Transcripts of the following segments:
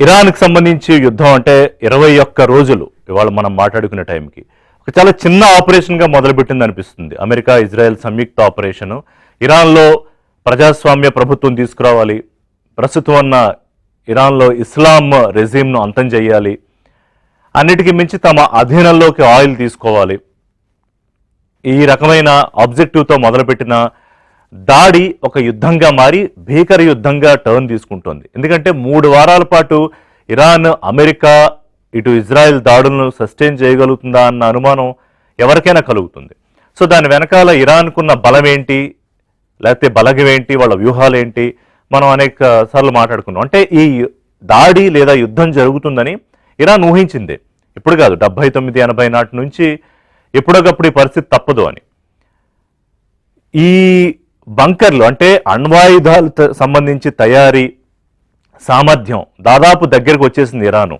ఇరాన్కి సంబంధించి యుద్ధం అంటే 21 రోజులు ఇవాళ మనం మాట్లాడుకునే టైంకి ఒక చాలా చిన్న ఆపరేషన్గా మొదలుపెట్టింది అనిపిస్తుంది. అమెరికా ఇజ్రాయెల్ సంయుక్త ఆపరేషను. ఇరాన్లో ప్రజాస్వామ్య ప్రభుత్వం తీసుకురావాలి, ప్రస్తుతం ఉన్న ఇరాన్లో ఇస్లాం రెజీమ్ను అంతం చేయాలి, అన్నిటికీ మించి తమ అధీనంలోకి ఆయిల్ తీసుకోవాలి. ఈ రకమైన ఆబ్జెక్టివ్తో మొదలుపెట్టిన దాడి ఒక యుద్ధంగా మారి భీకర యుద్ధంగా టర్న్ తీసుకుంటోంది. ఎందుకంటే 3 వారాల పాటు ఇరాన్, అమెరికా, ఇటు ఇజ్రాయెల్ దాడులను సస్టైన్ చేయగలుగుతుందా అన్న అనుమానం ఎవరికైనా కలుగుతుంది. సో దాని వెనకాల ఇరాన్కున్న బలం ఏంటి, లేకపోతే బలగం ఏంటి, వాళ్ళ వ్యూహాలు ఏంటి, మనం అనేక సార్లు మాట్లాడుకున్నాం. అంటే ఈ దాడి లేదా యుద్ధం జరుగుతుందని ఇరాన్ ఊహించిందే, ఇప్పుడు కాదు, 79-80 నాటి నుంచి ఎప్పుడొకప్పుడు ఈ పరిస్థితి తప్పదు అని. ఈ బంకర్లు అంటే అణ్వాయుధాలకు సంబంధించి తయారీ సామర్థ్యం దాదాపు దగ్గరకు వచ్చేసింది ఇరాను.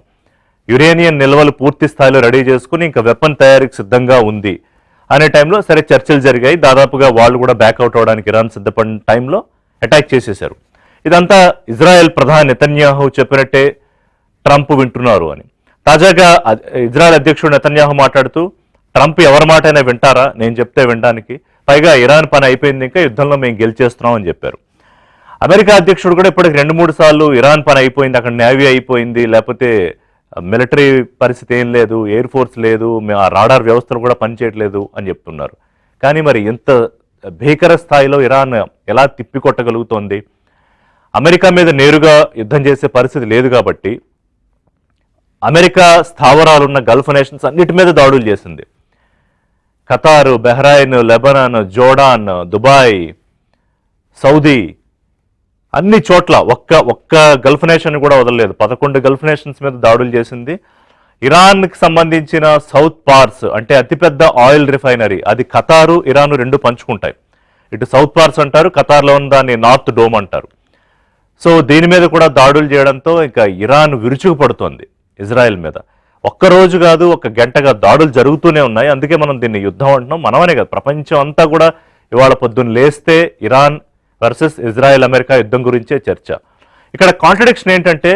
యురేనియం నిల్వలు పూర్తి స్థాయిలో రెడీ చేసుకుని ఇంకా వెపన్ తయారీకి సిద్ధంగా ఉంది అనే టైంలో సరే చర్చలు జరిగాయి. దాదాపుగా వాళ్ళు కూడా బ్యాక్అవుట్ అవడానికి ఇరాన్ సిద్ధపడిన టైంలో అటాక్ చేసేశారు. ఇదంతా ఇజ్రాయెల్ ప్రధాని నెతన్యాహు చెప్పినట్టే ట్రంప్ వింటున్నారు అని. తాజాగా ఇజ్రాయెల్ అధ్యక్షుడు నెతన్యాహు మాట్లాడుతూ ట్రంప్ ఎవరి మాట అయినా వింటారా, నేను చెప్తే వినడానికి, పైగా ఇరాన్ పని అయిపోయింది, ఇంకా యుద్ధంలో మేము గెలిచేస్తున్నాం అని చెప్పారు. అమెరికా అధ్యక్షుడు కూడా ఇప్పటికి 2-3 సార్లు ఇరాన్ పని అయిపోయింది, అక్కడ నేవీ అయిపోయింది, లేకపోతే మిలిటరీ పరిస్థితి ఏం లేదు, ఎయిర్ ఫోర్స్ లేదు, ఆ రాడార్ వ్యవస్థలు కూడా పనిచేయట్లేదు అని చెప్తున్నారు. కానీ మరి ఇంత భీకర స్థాయిలో ఇరాన్ ఎలా తిప్పికొట్టగలుగుతోంది? అమెరికా మీద నేరుగా యుద్ధం చేసే పరిస్థితి లేదు కాబట్టి అమెరికా స్థావరాలున్న గల్ఫ్ నేషన్స్ అన్నిటి మీద దాడులు చేసింది. ఖతారు, Bahrain, Lebanon, Jordan, Dubai, Saudi, అన్ని చోట్ల ఒక్క గల్ఫ్ నేషన్ కూడా వదలలేదు. 11 గల్ఫ్ నేషన్స్ మీద దాడులు చేసింది. ఇరాన్కి సంబంధించిన సౌత్ పార్స్ అంటే అతిపెద్ద ఆయిల్ రిఫైనరీ, అది ఖతారు, ఇరాన్ రెండు పంచుకుంటాయి. ఇటు సౌత్ పార్స్ అంటారు, ఖతార్లో ఉన్న దాన్ని నార్త్ డోమ్ అంటారు. సో దీని మీద కూడా దాడులు చేయడంతో ఇంకా ఇరాన్ విరుచుకుపడుతోంది ఇజ్రాయెల్ మీద. ఒక్కరోజు కాదు, ఒక గంటగా దాడులు జరుగుతూనే ఉన్నాయి. అందుకే మనం దీన్ని యుద్ధం అంటున్నాం. మనమనే కాదు, ప్రపంచం అంతా కూడా ఇవాళ పొద్దున్న లేస్తే ఇరాన్ వర్సెస్ ఇజ్రాయెల్ అమెరికా యుద్ధం గురించే చర్చ. ఇక్కడ కాంట్రడిక్షన్ ఏంటంటే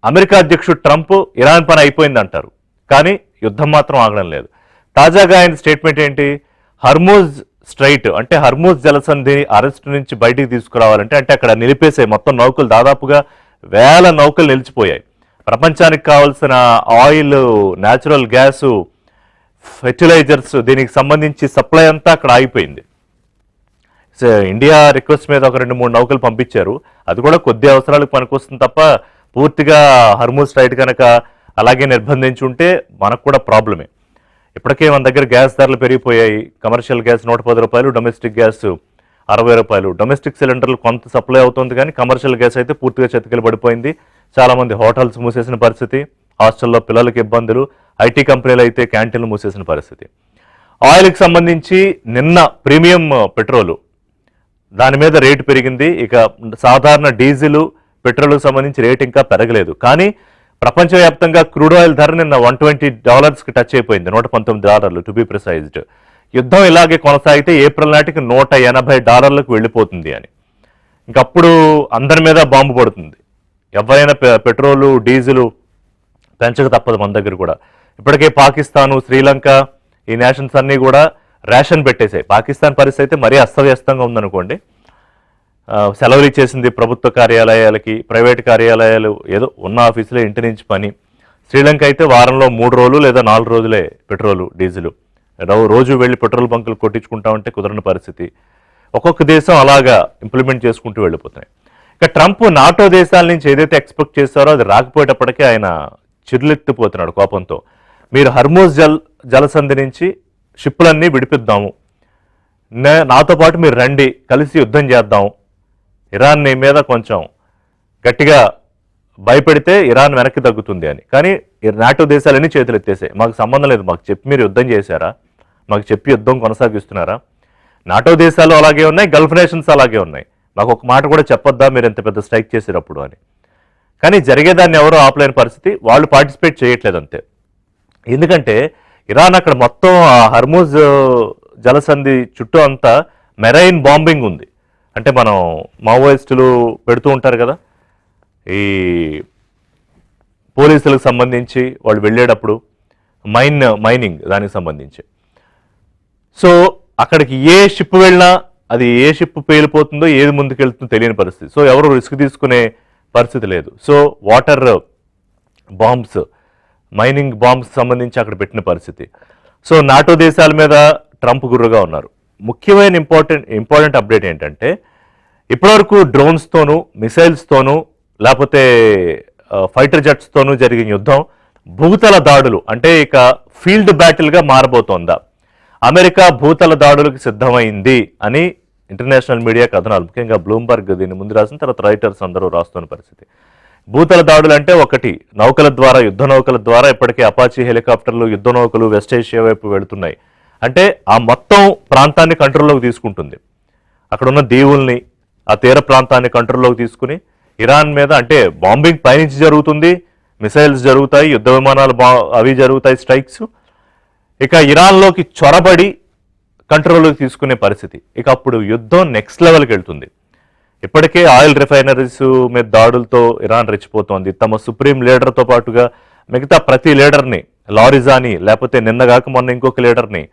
అమెరికా అధ్యక్షుడు ట్రంప్ ఇరాన్ పని అయిపోయింది అంటారు, కానీ యుద్ధం మాత్రం ఆగడం లేదు. తాజాగా ఆయన స్టేట్మెంట్ ఏంటి, హర్మూజ్ స్ట్రైట్ అంటే హర్మూజ్ జలసంధి అరెస్ట్ నుంచి బయటికి తీసుకురావాలంటే, అంటే అక్కడ నిలిపేసే మొత్తం నౌకలు దాదాపుగా 1000 నౌకలు నిలిచిపోయాయి. ప్రపంచానికి కావాల్సిన ఆయిల్, న్యాచురల్ గ్యాసు, ఫెర్టిలైజర్స్, దీనికి సంబంధించి సప్లై అంతా అక్కడ ఆగిపోయింది. సో ఇండియా రిక్వెస్ట్ మీద ఒక 2-3 నౌకలు పంపించారు, అది కూడా కొద్ది అవసరాలకు పనికొస్తుంది తప్ప పూర్తిగా హర్మూజ్ స్ట్రైట్ కనుక అలాగే నిర్బంధించి ఉంటే మనకు కూడా ప్రాబ్లమే. ఇప్పటికే మన దగ్గర గ్యాస్ ధరలు పెరిగిపోయాయి. కమర్షియల్ గ్యాస్ 110 రూపాయలు, డొమెస్టిక్ గ్యాస్ 60 రూపాయలు. డొమెస్టిక్ సిలిండర్లు కొంత సప్లై అవుతుంది, కానీ కమర్షియల్ గ్యాస్ అయితే పూర్తిగా చతికిల పడిపోయింది. చాలామంది హోటల్స్ మూసేసిన పరిస్థితి, హాస్టల్లో పిల్లలకి ఇబ్బందులు, ఐటీ కంపెనీలు అయితే క్యాంటీన్లు మూసేసిన పరిస్థితి. ఆయిల్కి సంబంధించి నిన్న ప్రీమియం పెట్రోలు దాని మీద రేటు పెరిగింది. ఇక సాధారణ డీజిల్, పెట్రోల్కి సంబంధించి రేటు ఇంకా పెరగలేదు. కానీ ప్రపంచవ్యాప్తంగా క్రూడ్ ఆయిల్ ధర నిన్న $120కి టచ్ అయిపోయింది, $119 టు బి ప్రిసైజ్డ్. యుద్ధం ఇలాగే కొనసాగితే ఏప్రిల్ నాటికి $180లకు వెళ్ళిపోతుంది అని, ఇంకప్పుడు అందరి మీద బాంబు పడుతుంది. ఎవరైనా పెట్రోలు, డీజిలు పెంచక తప్పదు మన దగ్గర కూడా. ఇప్పటికే పాకిస్తాను, శ్రీలంక, ఈ నేషన్స్ అన్నీ కూడా రేషన్ పెట్టేశాయి. పాకిస్తాన్ పరిస్థితి అయితే మరీ అస్తవ్యస్తంగా ఉందనుకోండి. సెలవులు ఇచ్చేసింది ప్రభుత్వ కార్యాలయాలకి, ప్రైవేట్ కార్యాలయాలు ఏదో ఉన్న ఆఫీసులో ఇంటి నుంచి పని. శ్రీలంక అయితే వారంలో 3 రోజులు లేదా 4 రోజులే పెట్రోలు, డీజిలు. రోజు వెళ్ళి పెట్రోల్ బంకులు కొట్టించుకుంటామంటే కుదరని పరిస్థితి. ఒక్కొక్క దేశం అలాగా ఇంప్లిమెంట్ చేసుకుంటూ వెళ్ళిపోతున్నాయి. ఇక ట్రంప్ నాటో దేశాల నుంచి ఏదైతే ఎక్స్పెక్ట్ చేస్తారో అది రాకపోయేటప్పటికే ఆయన చిరులెత్తిపోతున్నాడు కోపంతో. మీరు హర్మూజ్ జలసంధి నుంచి షిప్పులన్నీ విడిపిద్దాము, నాతో పాటు మీరు రండి, కలిసి యుద్ధం చేద్దాం, ఇరాన్ మీద కొంచెం గట్టిగా భయపెడితే ఇరాన్ వెనక్కి తగ్గుతుంది అని. కానీ నాటో దేశాలన్నీ చేతులు ఎత్తేసాయి, మాకు సంబంధం లేదు, మాకు చెప్పి మీరు యుద్ధం చేశారా, మాకు చెప్పి యుద్ధం కొనసాగిస్తున్నారా? నాటో దేశాలు అలాగే ఉన్నాయి, గల్ఫ్ నేషన్స్ అలాగే ఉన్నాయి, మాకు ఒక మాట కూడా చెప్పొద్దా మీరు ఎంత పెద్ద స్ట్రైక్ చేసేటప్పుడు అని. కానీ జరిగేదాన్ని ఎవరో ఆపలేని పరిస్థితి, వాళ్ళు పార్టిసిపేట్ చేయట్లేదు అంతే. ఎందుకంటే ఇరాన్ అక్కడ మొత్తం హర్మూజ్ జలసంధి చుట్టూ అంతా మెరైన్ బాంబింగ్ ఉంది. అంటే మనం మావోయిస్టులు పెడుతూ ఉంటారు కదా, ఈ పోలీసులకు సంబంధించి వాళ్ళు వెళ్ళేటప్పుడు మైనింగ్ దానికి సంబంధించి. సో అక్కడికి ఏ షిప్ వెళ్ళినా అది ఏ షిప్ పేలిపోతుందో ఏది ముందుకెళ్తుందో తెలియని పరిస్థితి. సో ఎవరు రిస్క్ తీసుకునే పరిస్థితి లేదు. So water bombs, mining bombs సంబంధించి అక్కడ పెట్టిన పరిస్థితి. సో నాటో దేశాల మీద ట్రంప్ గుర్రుగా ఉన్నారు. ముఖ్యమైన ఇంపార్టెంట్ అప్డేట్ ఏంటంటే ఇప్పటివరకు డ్రోన్స్తోనూ మిసైల్స్తోనూ లేకపోతే ఫైటర్ జెట్స్తోనూ జరిగిన యుద్ధం భూతల దాడులు అంటే ఇక ఫీల్డ్ బ్యాటిల్గా మారబోతోందా, అమెరికా భూతల దాడులకు సిద్ధమైంది అని ఇంటర్నేషనల్ మీడియా కథనాలు, ముఖ్యంగా బ్లూంబర్గ్ దీన్ని ముందు రాసిన తర్వాత రైటర్స్ అందరూ రాస్తున్న పరిస్థితి. భూతల దాడులు అంటే ఒకటి నౌకల ద్వారా, యుద్ధ నౌకల ద్వారా ఇప్పటికే అపాచీ హెలికాప్టర్లు, యుద్ధ నౌకలు వెస్ట్ ఏషియా వైపు వెళుతున్నాయి. అంటే ఆ మొత్తం ప్రాంతాన్ని కంట్రోల్లోకి తీసుకుంటుంది. అక్కడ ఉన్న దీవుల్ని, ఆ తీర ప్రాంతాన్ని కంట్రోల్లోకి తీసుకుని ఇరాన్ మీద అంటే బాంబింగ్ పైనుంచి జరుగుతుంది, మిసైల్స్ జరుగుతాయి, యుద్ధ విమానాలు అవి జరుగుతాయి స్ట్రైక్స్. ఇక ఇరాన్లోకి చొరబడి కంట్రోల్లోకి తీసుకునే పరిస్థితి. ఇక అప్పుడు యుద్ధం నెక్స్ట్ లెవెల్కి వెళ్తుంది. ఇప్పటికే ఆయిల్ రిఫైనరీస్ మీద దాడులతో ఇరాన్ రెచ్చిపోతోంది. తమ సుప్రీం లీడర్తో పాటుగా మిగతా ప్రతి లీడర్ని, లారిజాని లేకపోతే నిన్నగాక మొన్న ఇంకొక లీడర్ని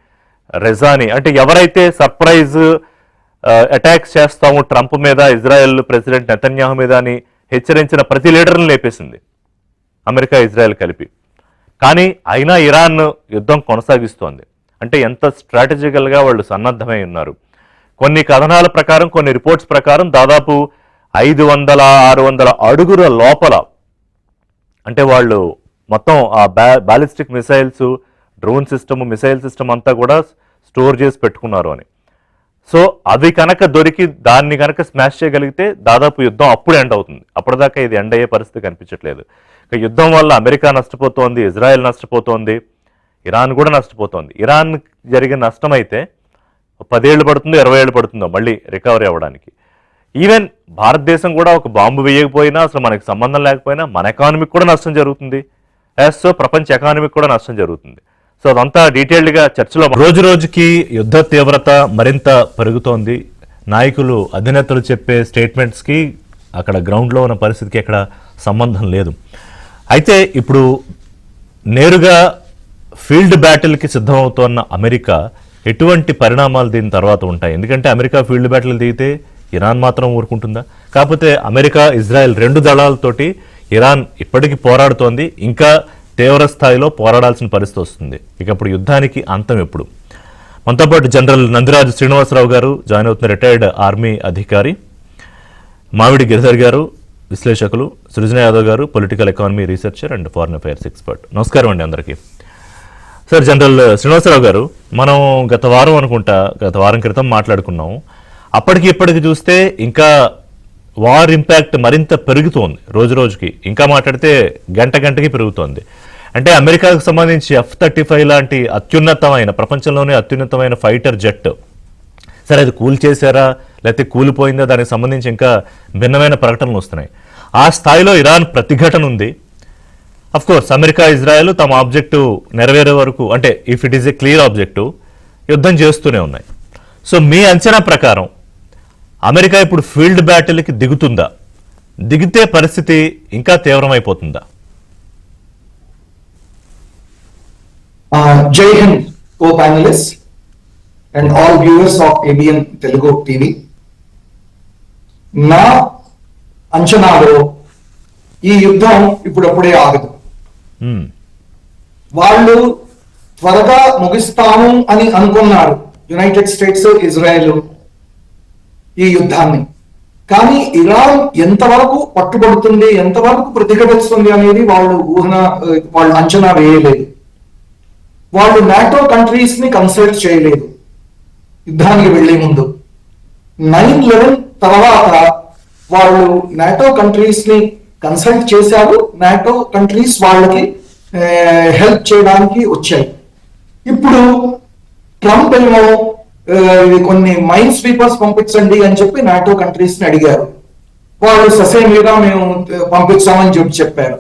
రెజాని, అంటే ఎవరైతే సర్ప్రైజ్ అటాక్స్ చేస్తాము ట్రంప్ మీద, ఇజ్రాయెల్ ప్రెసిడెంట్ నెతన్యాహు మీద అని హెచ్చరించిన ప్రతి లీడర్ని లేపేసింది అమెరికా, ఇజ్రాయెల్ కలిపి. కానీ అయినా ఇరాన్ యుద్ధం కొనసాగిస్తోంది. అంటే ఎంత స్ట్రాటజికల్గా వాళ్ళు సన్నద్ధమై ఉన్నారు. కొన్ని కథనాల ప్రకారం, కొన్ని రిపోర్ట్స్ ప్రకారం దాదాపు 500-600 అడుగుల లోపల అంటే వాళ్ళు మొత్తం ఆ ballistic missiles, drone system, missile system అంతా కూడా స్టోర్ చేసి పెట్టుకున్నారు అని. సో అవి కనుక దొరికి దాన్ని కనుక స్మాష్ చేయగలిగితే దాదాపు యుద్ధం అప్పుడు ఎండ్ అవుతుంది. అప్పటిదాకా ఇది ఎండ్ అయ్యే పరిస్థితి కనిపించట్లేదు. ఇక యుద్ధం వల్ల అమెరికా నష్టపోతోంది, ఇజ్రాయెల్ నష్టపోతోంది, ఇరాన్ కూడా నష్టపోతోంది. ఇరాన్ జరిగిన నష్టం అయితే 10 ఏళ్ళు పడుతుందో 20 ఏళ్ళు పడుతుందో మళ్ళీ రికవరీ అవ్వడానికి. ఈవెన్ భారతదేశం కూడా ఒక బాంబు వేయకపోయినా, అసలు మనకి సంబంధం లేకపోయినా మన ఎకానమీకి కూడా నష్టం జరుగుతుంది. సో ప్రపంచ ఎకానమీకి కూడా నష్టం జరుగుతుంది. సో అదంతా డీటెయిల్డ్గా చర్చలో రోజు రోజుకి యుద్ధ తీవ్రత మరింత పెరుగుతోంది. నాయకులు, అధినేతలు చెప్పే స్టేట్మెంట్స్కి అక్కడ గ్రౌండ్లో ఉన్న పరిస్థితికి ఎక్కడ సంబంధం లేదు. అయితే ఇప్పుడు నేరుగా ఫీల్డ్ బ్యాటిల్కి సిద్ధమవుతోన్న అమెరికా ఎటువంటి పరిణామాలు దీని తర్వాత ఉంటాయి? ఎందుకంటే అమెరికా ఫీల్డ్ బ్యాటిల్ దిగితే ఇరాన్ మాత్రం ఊరుకుంటుందా? కాకపోతే అమెరికా, ఇజ్రాయెల్ రెండు దళాలతోటి ఇరాన్ ఇప్పటికీ పోరాడుతోంది. ఇంకా తీవ్ర స్థాయిలో పోరాడాల్సిన పరిస్థితి వస్తుంది. ఇక అప్పుడు యుద్ధానికి అంతం ఎప్పుడు? మనతో పాటు జనరల్ నందిరాజు శ్రీనివాసరావు గారు జాయిన్ అవుతున్న, రిటైర్డ్ ఆర్మీ అధికారి, మావిడి గిరిధర్ గారు విశ్లేషకులు, సృజన యాదవ్ గారు political economy researcher and foreign affairs expert. నమస్కారం అండి అందరికీ. సార్, జనరల్ శ్రీనివాసరావు గారు, మనం గత వారం క్రితం మాట్లాడుకున్నాం. అప్పటికి ఇప్పటికి చూస్తే ఇంకా వార్ ఇంపాక్ట్ మరింత పెరుగుతోంది రోజు రోజుకి. ఇంకా మాట్లాడితే గంటకి పెరుగుతోంది. అంటే అమెరికాకు సంబంధించి F-35 లాంటి అత్యున్నతమైన, ప్రపంచంలోనే అత్యున్నతమైన ఫైటర్ జెట్, సరే అది కూల్చేశారా లేకపోతే కూలిపోయిందా, దానికి సంబంధించి ఇంకా భిన్నమైన ప్రకటనలు వస్తున్నాయి. ఆ స్థాయిలో ఇరాన్ ప్రతిఘటన ఉంది. అఫ్ కోర్స్ అమెరికా, ఇజ్రాయెల్ తమ ఆబ్జెక్టివ్ నెరవేరే వరకు, అంటే if it is a clear objective, యుద్ధం చేస్తూనే ఉన్నాయి. సో మీ అంచనా ప్రకారం అమెరికా ఇప్పుడు ఫీల్డ్ బ్యాటిల్కి దిగుతుందా? దిగితే పరిస్థితి ఇంకా తీవ్రమైపోతుందా? Jai Hind co panelist and all viewers of ABN Telugu TV. నా అంచనాలో ఈ యుద్ధం ఇప్పుడప్పుడే ఆగదు. వాళ్ళు త్వరగా ముగిస్తాము అని అనుకున్నారు యునైటెడ్ స్టేట్స్, ఇజ్రాయెల్ ఈ యుద్ధాన్ని. కానీ ఇరాన్ ఎంతవరకు పట్టుబడుతుంది, ఎంతవరకు ప్రతిఘటిస్తుంది అనేది వాళ్ళు అంచనా వేయలేదు. వాళ్ళు నాటో కంట్రీస్ ని కన్సల్ట్ చేయలేదు యుద్ధానికి వెళ్లే ముందు. 9/11 తర్వాత వాళ్ళు నాటో కంట్రీస్ ని కన్సల్ట్ చేశారు. నాటో కంట్రీస్ వాళ్ళకి హెల్ప్ చేయడానికి వచ్చాయి. ఇప్పుడు ట్రంప్ ఏమో కొన్ని మైన్ స్వీపర్స్ పంపించండి అని చెప్పి నాటో కంట్రీస్ ని అడిగారు. వాళ్ళు ససేమిగా మేము పంపిస్తామని చెప్పారు.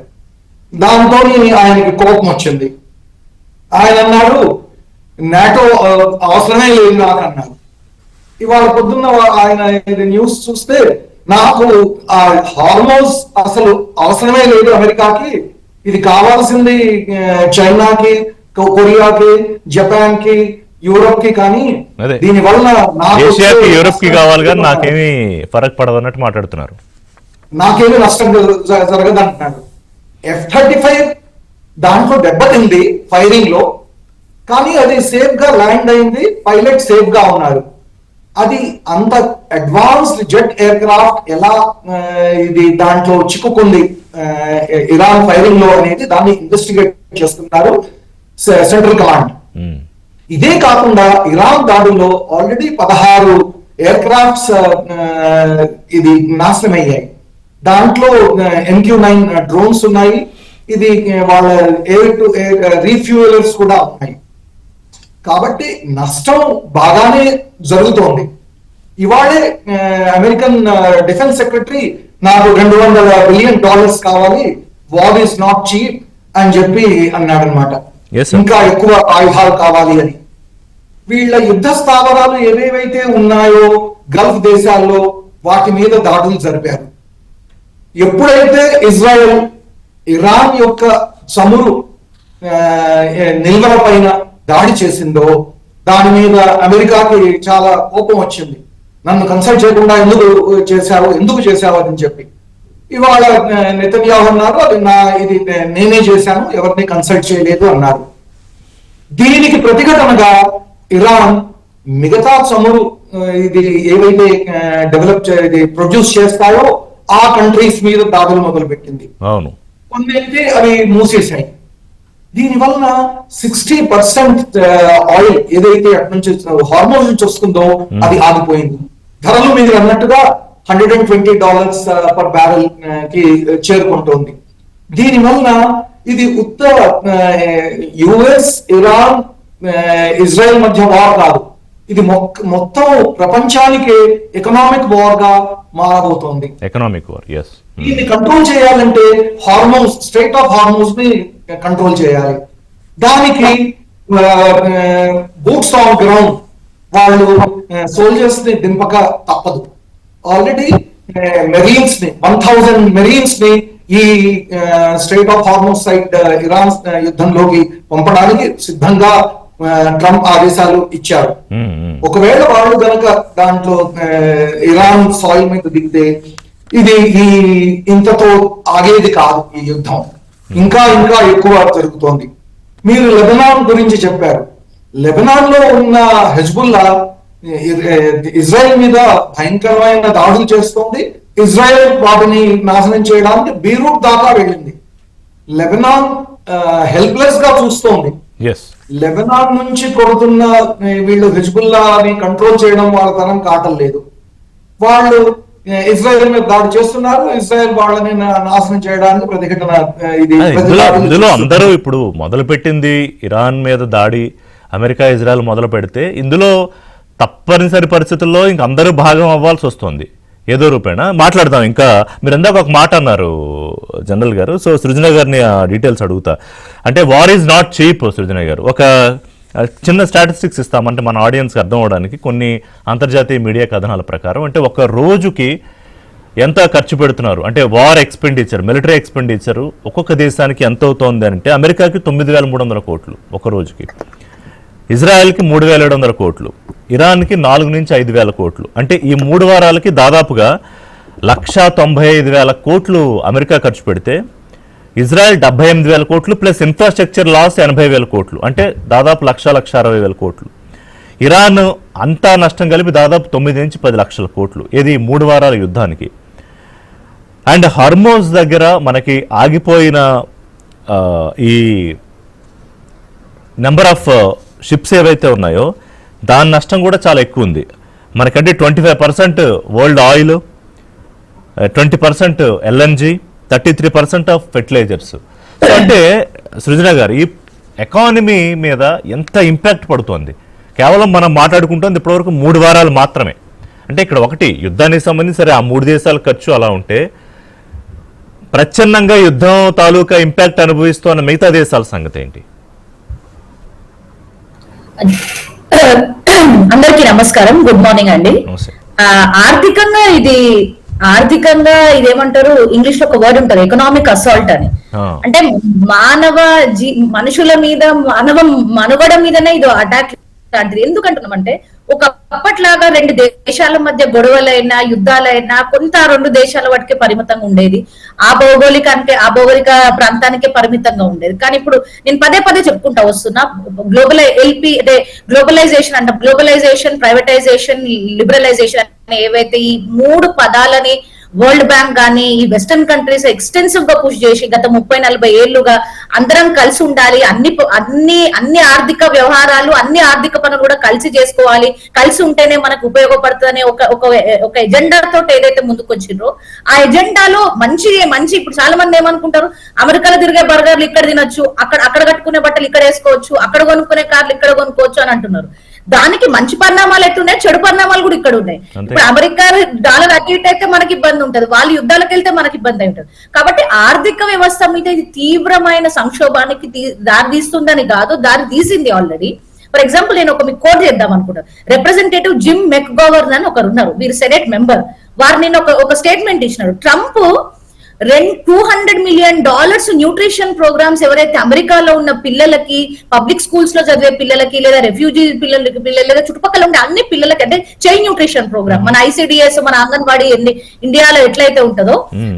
దాంతో ఆయనకి కోపం వచ్చింది. ఆయన అన్నారు నాటో అవసరమే లేదు నాకు అన్నారు. ఇవాళ పొద్దున్న ఆయన న్యూస్ చూస్తే నాకు ఆ హార్మోన్స్ అసలు అవసరమే లేదు అమెరికాకి, ఇది కావాల్సింది చైనాకి, కొరియాకి, జపాన్ కి, యూరోప్ కి, కానీ అదే. దీని వలన ఏషియాకి యూరోప్ కి కావాలి కానీ నాకేమీ ఫరక్ పడదు అన్నట్టు మాట్లాడుతున్నారు. నాకేమీ నష్టం జరగదు అంటున్నాడు. F-35 దాంట్లో దెబ్బతింది ఫైరింగ్ లో, కానీ అది సేఫ్ గా ల్యాండ్ అయింది, పైలట్ సేఫ్ గా ఉన్నారు. అది అంత అడ్వాన్స్డ్ జెట్ ఎయిర్ క్రాఫ్ట్ ఎలా ఇది దాంట్లో చిక్కుకుంది ఇరాన్ ఫైరింగ్ లో అనేది దాన్ని ఇన్వెస్టిగేట్ చేస్తున్నారు సెంట్రల్ కమాండ్. ఇదే కాకుండా ఇరాన్ దాడుల్లో ఆల్రెడీ 16 ఎయిర్ క్రాఫ్ట్స్ ఇది నాశనం అయ్యాయి. దాంట్లో MQ-9 డ్రోన్స్ ఉన్నాయి, ఇది వాళ్ళ ఎయిర్ టు ఎయిర్ రీఫ్యూయలర్స్ కూడా ఉన్నాయి. కాబట్టి నష్టం బాగానే జరుగుతోంది. ఇవాళే అమెరికన్ డిఫెన్స్ సెక్రటరీ నాకు $200 బిలియన్ కావాలి, వార్ ఈస్ నాట్ చీప్ అని చెప్పి అన్నాడు అనమాట. ఇంకా ఎక్కువ ఆయుధాలు కావాలి అని. వీళ్ళ యుద్ధ స్థావరాలు ఏవేవైతే ఉన్నాయో గల్ఫ్ దేశాల్లో వాటి మీద దాడులు జరిపారు. ఎప్పుడైతే ఇజ్రాయెల్ ఇరాన్ యొక్క చమురు నిల్వల పైన దాడి చేసిందో దాని మీద అమెరికాకి చాలా కోపం వచ్చింది. నన్ను కన్సల్ట్ చేయకుండా ఎందుకు చేశావు అని చెప్పి. ఇవాళ నెతన్యాహు అన్నారు అది ఇది నేనే చేశాను, ఎవరిని కన్సల్ట్ చేయలేదు అన్నారు. దీనికి ప్రతిఘటనగా ఇరాన్ మిగతా చమురు ఇది ఏవైతే డెవలప్ ప్రొడ్యూస్ చేస్తాయో ఆ కంట్రీస్ మీద దాడులు మొదలు పెట్టింది. అవును, కొన్ని అయితే అవి మూసేశాయి. దీని వలన 60% ఆయిల్ ఏదైతే అటు నుంచి హార్మోన్ నుంచి వస్తుందో అది ఆగిపోయింది. ధరలు మీరు అన్నట్టుగా $120 పర్ బ్యారెల్ కి చేరుకుంటోంది. దీని వలన ఇది ఉత్తర యుఎస్, ఇరాన్, ఇజ్రాయెల్ మధ్య వార్ కాదు, ఇది మొత్తం ప్రపంచానికి ఎకనామిక్ వార్ గా మారబోతోంది. Economic war, yes. దీన్ని కంట్రోల్ చేయాలంటే హార్మోన్స్, స్ట్రైట్ ఆఫ్ హార్మోన్స్ ని కంట్రోల్ చేయాలి. దానికి బూట్స్ ఆన్ గ్రౌండ్ వాళ్ళు సోల్జర్స్ ని దింపక తప్పదు. ఆల్రెడీ మెరీన్స్ ని 1000 మెరీన్స్ ని ఈ strait of Hormuz side Iran యుద్ధంలోకి పంపడానికి సిద్ధంగా ట్రంప్ ఆదేశాలు ఇచ్చారు. ఒకవేళ వాళ్ళు గనక దాంట్లో ఇరాన్ సాయిల్ మీద దిగితే ఇది ఇంతతో ఆగేది కాదు. ఈ యుద్ధం ఇంకా ఇంకా ఎక్కువ జరుగుతోంది. మీరు లెబనాన్ గురించి చెప్పారు. లెబనాన్ లో ఉన్న హెజ్బుల్లా ఇజ్రాయెల్ మీద భయంకరమైన దాడులు చేస్తోంది. ఇజ్రాయెల్ వాటిని నాశనం చేయడానికి బీరూట్ దాకా వెళ్ళింది. లెబనాన్ హెల్ప్లెస్ గా చూస్తోంది. లెబనాన్ నుంచి కొడుతున్న వీళ్ళు హెజ్బుల్లాని కంట్రోల్ చేయడం వాళ్ళ తరం కాటం లేదు. వాళ్ళు ఇజ్రాయెల్ మీద దాడి చేస్తున్నారు, ఇజ్రాయెల్ వాళ్ళని నాశనం చేయడానికి ప్రతిఘటన. ఇందులో అందరూ ఇప్పుడు మొదలు పెట్టింది ఇరాన్ మీద దాడి, అమెరికా ఇజ్రాయెల్ మొదలు పెడితే ఇందులో తప్పనిసరి పరిస్థితుల్లో ఇంక అందరూ భాగం అవ్వాల్సి వస్తుంది ఏదో రూపేణా. మాట్లాడదాం. ఇంకా మీరు ఇందాక ఒక మాట అన్నారు జనరల్ గారు, సో సృజన గారిని ఆ డీటెయిల్స్ అడుగుతా. అంటే వార్ ఈజ్ నాట్ చీప్. సృజన గారు ఒక చిన్న స్టాటిస్టిక్స్ ఇస్తామంటే మన ఆడియన్స్కి అర్థం అవడానికి. కొన్ని అంతర్జాతీయ మీడియా కథనాల ప్రకారం అంటే ఒక రోజుకి ఎంత ఖర్చు పెడుతున్నారు అంటే వార్ ఎక్స్పెండిచర్, మిలిటరీ ఎక్స్పెండిచర్ ఒక్కొక్క దేశానికి ఎంత అవుతోంది అంటే అమెరికాకి 9300 కోట్లు ఒక రోజుకి, ఇజ్రాయెల్కి 3700 కోట్లు, ఇరాన్కి 4 నుంచి 5000 కోట్లు. అంటే ఈ 3 వారాలకి దాదాపుగా 1,95,000 కోట్లు అమెరికా ఖర్చు పెడితే ఇజ్రాయెల్ 78,000 కోట్లు ప్లస్ ఇన్ఫ్రాస్ట్రక్చర్ లాస్ 80,000 కోట్లు, అంటే దాదాపు 1,60,000 కోట్లు. ఇరాన్ అంతా నష్టం కలిపి దాదాపు 9 నుంచి 10 లక్షల కోట్లు. ఇది 3 వారాల యుద్ధానికి. అండ్ హార్మోజ్ దగ్గర మనకి ఆగిపోయిన ఈ నెంబర్ ఆఫ్ షిప్స్ ఏవైతే ఉన్నాయో దాని నష్టం కూడా చాలా ఎక్కువ ఉంది మనకంటే. 25% world oil, 20% LNG, 33% of fertilisers. So అంటే సృజన గారు ఈ ఎకానమీ మీద ఎంత ఇంపాక్ట్ పడుతోంది? కేవలం మనం మాట్లాడుకుంటుంది ఇప్పటివరకు 3 వారాలు మాత్రమే. అంటే ఇక్కడ ఒకటి యుద్ధానికి సంబంధించి సరే ఆ 3 దేశాల ఖర్చు అలా ఉంటే ప్రచ్ఛన్నంగా యుద్ధం తాలూకా ఇంపాక్ట్ అనుభవిస్తున్న మిగతా దేశాల సంగతి ఏంటి? అందరికీ నమస్కారం, గుడ్ మార్నింగ్ అండి. ఆర్థికంగా ఇది ఆర్థికంగా ఇదేమంటారు, ఇంగ్లీష్ లో ఒక వర్డ్ ఉంటుంది, ఎకనామిక్ అసాల్ట్ అని. అంటే మానవ మనుషుల మీద, మనుగడ మీదనే ఇది అటాక్ లాంటిది. ఎందుకంటున్నామంటే ఒక అప్పట్లాగా రెండు దేశాల మధ్య గొడవలైనా యుద్ధాలైనా కొంత రెండు దేశాల వాటికే పరిమితంగా ఉండేది, ఆ భౌగోళిక ప్రాంతానికే పరిమితంగా ఉండేది. కానీ ఇప్పుడు నేను పదే పదే చెప్పుకుంటా వస్తున్నా, గ్లోబలైజేషన్ అంట, గ్లోబలైజేషన్, ప్రైవేటైజేషన్, లిబరలైజేషన్ అనే ఏవైతే ఈ మూడు పదాలని వరల్డ్ బ్యాంక్ గానీ ఈ వెస్టర్న్ కంట్రీస్ ఎక్స్టెన్సివ్ గా పుష్ చేసి గత 30-40 ఏళ్లుగా అందరం కలిసి ఉండాలి, అన్ని ఆర్థిక వ్యవహారాలు, అన్ని ఆర్థిక పనులు కూడా కలిసి చేసుకోవాలి, కలిసి ఉంటేనే మనకు ఉపయోగపడుతుందనే ఒక ఎజెండా తోటి ఏదైతే ముందుకొచ్చిండ్రో ఆ ఎజెండాలో మంచి ఇప్పుడు చాలా మంది ఏమనుకుంటారు, అమెరికాలో తిరిగే బర్గర్లు ఇక్కడ తినొచ్చు, అక్కడ కట్టుకునే బట్టలు ఇక్కడ వేసుకోవచ్చు, అక్కడ కొనుక్కునే కార్లు ఇక్కడ కొనుక్కోవచ్చు అని అంటున్నారు. దానికి మంచి పరిణామాలు ఎట్లున్నాయి, చెడు పరిణామాలు కూడా ఇక్కడ ఉన్నాయి. ఇప్పుడు అమెరికా డాలర్ అటు ఇటు అయితే మనకి ఇబ్బంది ఉంటుంది, వాళ్ళు యుద్ధాలకు వెళ్తే మనకి ఇబ్బంది ఉంటుంది. కాబట్టి ఆర్థిక వ్యవస్థ మీద ఇది తీవ్రమైన సంక్షోభానికి దారి తీస్తుందని కాదు, దారి తీసింది ఆల్రెడీ. ఫర్ ఎగ్జాంపుల్ నేను మీకు కోట్ చేద్దాం అనుకుంటాను. రిప్రజెంటేటివ్ జిమ్ మెక్గోవర్న్ అని ఒకరు ఉన్నారు, వీరు సెనెట్ మెంబర్. వారు నేను ఒక స్టేట్మెంట్ ఇచ్చినారు. ట్రంప్ $200 million న్యూట్రిషన్ ప్రోగ్రామ్స్ ఎవరైతే అమెరికాలో ఉన్న పిల్లలకి, పబ్లిక్ స్కూల్స్ లో చదివే పిల్లలకి, లేదా రెఫ్యూజీ పిల్లలకి, లేదా చుట్టుపక్కల ఉండే అన్ని పిల్లలకి, అంటే చైల్డ్ న్యూట్రిషన్ ప్రోగ్రామ్, మన ఐసిడిఎస్, మన అంగన్వాడీ ఇండియాలో ఎట్లయితే ఉంటుందో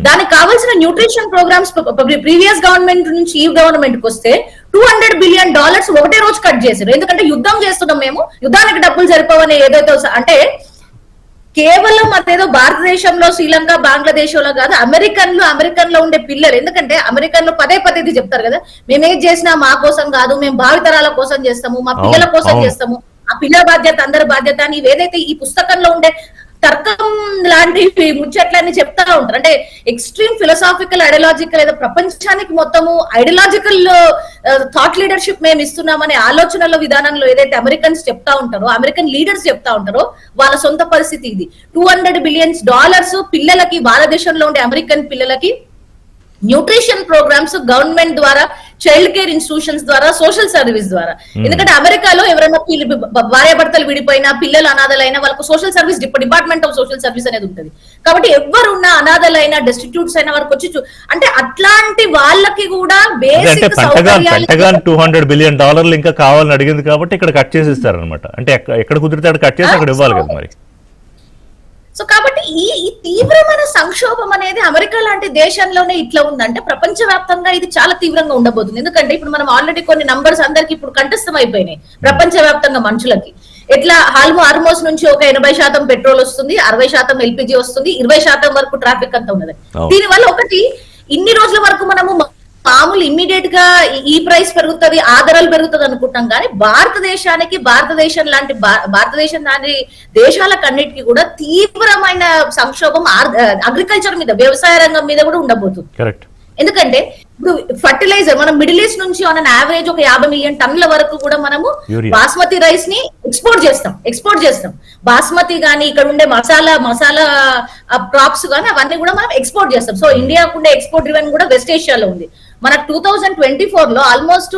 దానికి కావాల్సిన న్యూట్రిషన్ ప్రోగ్రామ్స్ ప్రీవియస్ గవర్నమెంట్ నుంచి ఈ గవర్నమెంట్ కి వస్తే $200 billion ఒకటే రోజు కట్ చేశారు. ఎందుకంటే యుద్ధం చేస్తున్నాం మేము, యుద్ధానికి డబ్బులు సరిపోవని ఏదైతే, అంటే కేవలం అదేదో భారతదేశంలో, శ్రీలంక, బంగ్లాదేశ్ లో కాదు, అమెరికన్ లో ఉండే పిల్లలు. ఎందుకంటే అమెరికన్ లో పదే పదే చెప్తారు కదా, మేము ఏది చేసినా మా కోసం కాదు, మేము భావితరాల కోసం చేస్తాము, మా పిల్లల కోసం చేస్తాము, ఆ పిల్లల బాధ్యత అందరి బాధ్యత అని ఏదైతే ఈ పుస్తకంలో ఉండే తర్కం లాంటి ముచ్చట్లన్నీ చెప్తా ఉంటారు. అంటే ఎక్స్ట్రీమ్ ఫిలసాఫికల్, ఐడియాలజికల్, ఏదో ప్రపంచానికి మొత్తము ఐడియాలజికల్ థాట్ లీడర్షిప్ మేము ఇస్తున్నామనే ఆలోచనల విధానంలో ఏదైతే అమెరికన్స్ చెప్తా ఉంటారో, అమెరికన్ లీడర్స్ చెప్తా ఉంటారో, వాళ్ళ సొంత పరిస్థితి ఇది. $200 billion పిల్లలకి, భారతదేశంలో ఉండే అమెరికన్ పిల్లలకి న్యూట్రిషన్ ప్రోగ్రామ్స్ గవర్నమెంట్ ద్వారా, చైల్డ్ కేర్ ఇన్స్టిట్యూషన్స్ ద్వారా, సోషల్ సర్వీస్ ద్వారా. ఎందుకంటే అమెరికాలో ఎవరైనా భార్యాభర్తలు విడిపోయినా, పిల్లలు అనాథలైనా వాళ్ళకు social service department of social service అనేది ఉంటుంది. కాబట్టి ఎవరున్నా అనాథలైనా, డెస్టిట్యూట్స్ అయినా వారికి వచ్చి అంటే అట్లాంటి వాళ్ళకి కూడా బేసిక్ $200 billion ఇంకా కావాలని అడిగింది కాబట్టి ఇక్కడ కట్ చేసి ఇస్తారనమాట. అంటే ఎక్కడ కుదిరితే అక్కడ కట్ చేసి అక్కడ ఇవ్వాలి కదా మరి. సో కాబట్టి ఈ తీవ్రమైన సంక్షోభం అనేది అమెరికా లాంటి దేశంలోనే ఇట్లా ఉందంటే ప్రపంచవ్యాప్తంగా ఇది చాలా తీవ్రంగా ఉండబోతుంది. ఎందుకంటే ఇప్పుడు మనం ఆల్రెడీ కొన్ని నంబర్స్ అందరికి ఇప్పుడు కంఠస్థం అయిపోయినాయి ప్రపంచవ్యాప్తంగా మనుషులకి. ఎట్లా హార్మోస్ నుంచి ఒక 80% పెట్రోల్ వస్తుంది, 60% ఎల్పిజి వస్తుంది, 20% వరకు ట్రాఫిక్ అంతా ఉన్నది. దీనివల్ల ఒకటి, ఇన్ని రోజుల వరకు మనము మామూలు ఇమ్మీడియట్ గా ఈ ప్రైస్ పెరుగుతుంది, ఆ ధరలు పెరుగుతుంది అనుకుంటాం. కానీ భారతదేశం లాంటి దేశాలకన్నిటికీ కూడా తీవ్రమైన సంక్షోభం అగ్రికల్చర్ మీద, వ్యవసాయ రంగం మీద కూడా ఉండబోతుంది. ఎందుకంటే ఇప్పుడు ఫర్టిలైజర్ మనం మిడిల్ ఈస్ట్ నుంచి ఆన్ యావరేజ్ ఒక 50 మిలియన్ టన్నుల వరకు కూడా మనము బాస్మతి రైస్ ని ఎక్స్పోర్ట్ చేస్తాం. బాస్మతి గానీ, ఇక్కడ ఉండే మసాలా క్రాప్స్ గానీ అవన్నీ కూడా మనం ఎక్స్పోర్ట్ చేస్తాం. సో ఇండియాకు ఉండే ఎక్స్పోర్ట్ డ్రివెన్ కూడా వెస్ట్ ఏషియాలో ఉంది. మనకు 2024 లో ఆల్మోస్ట్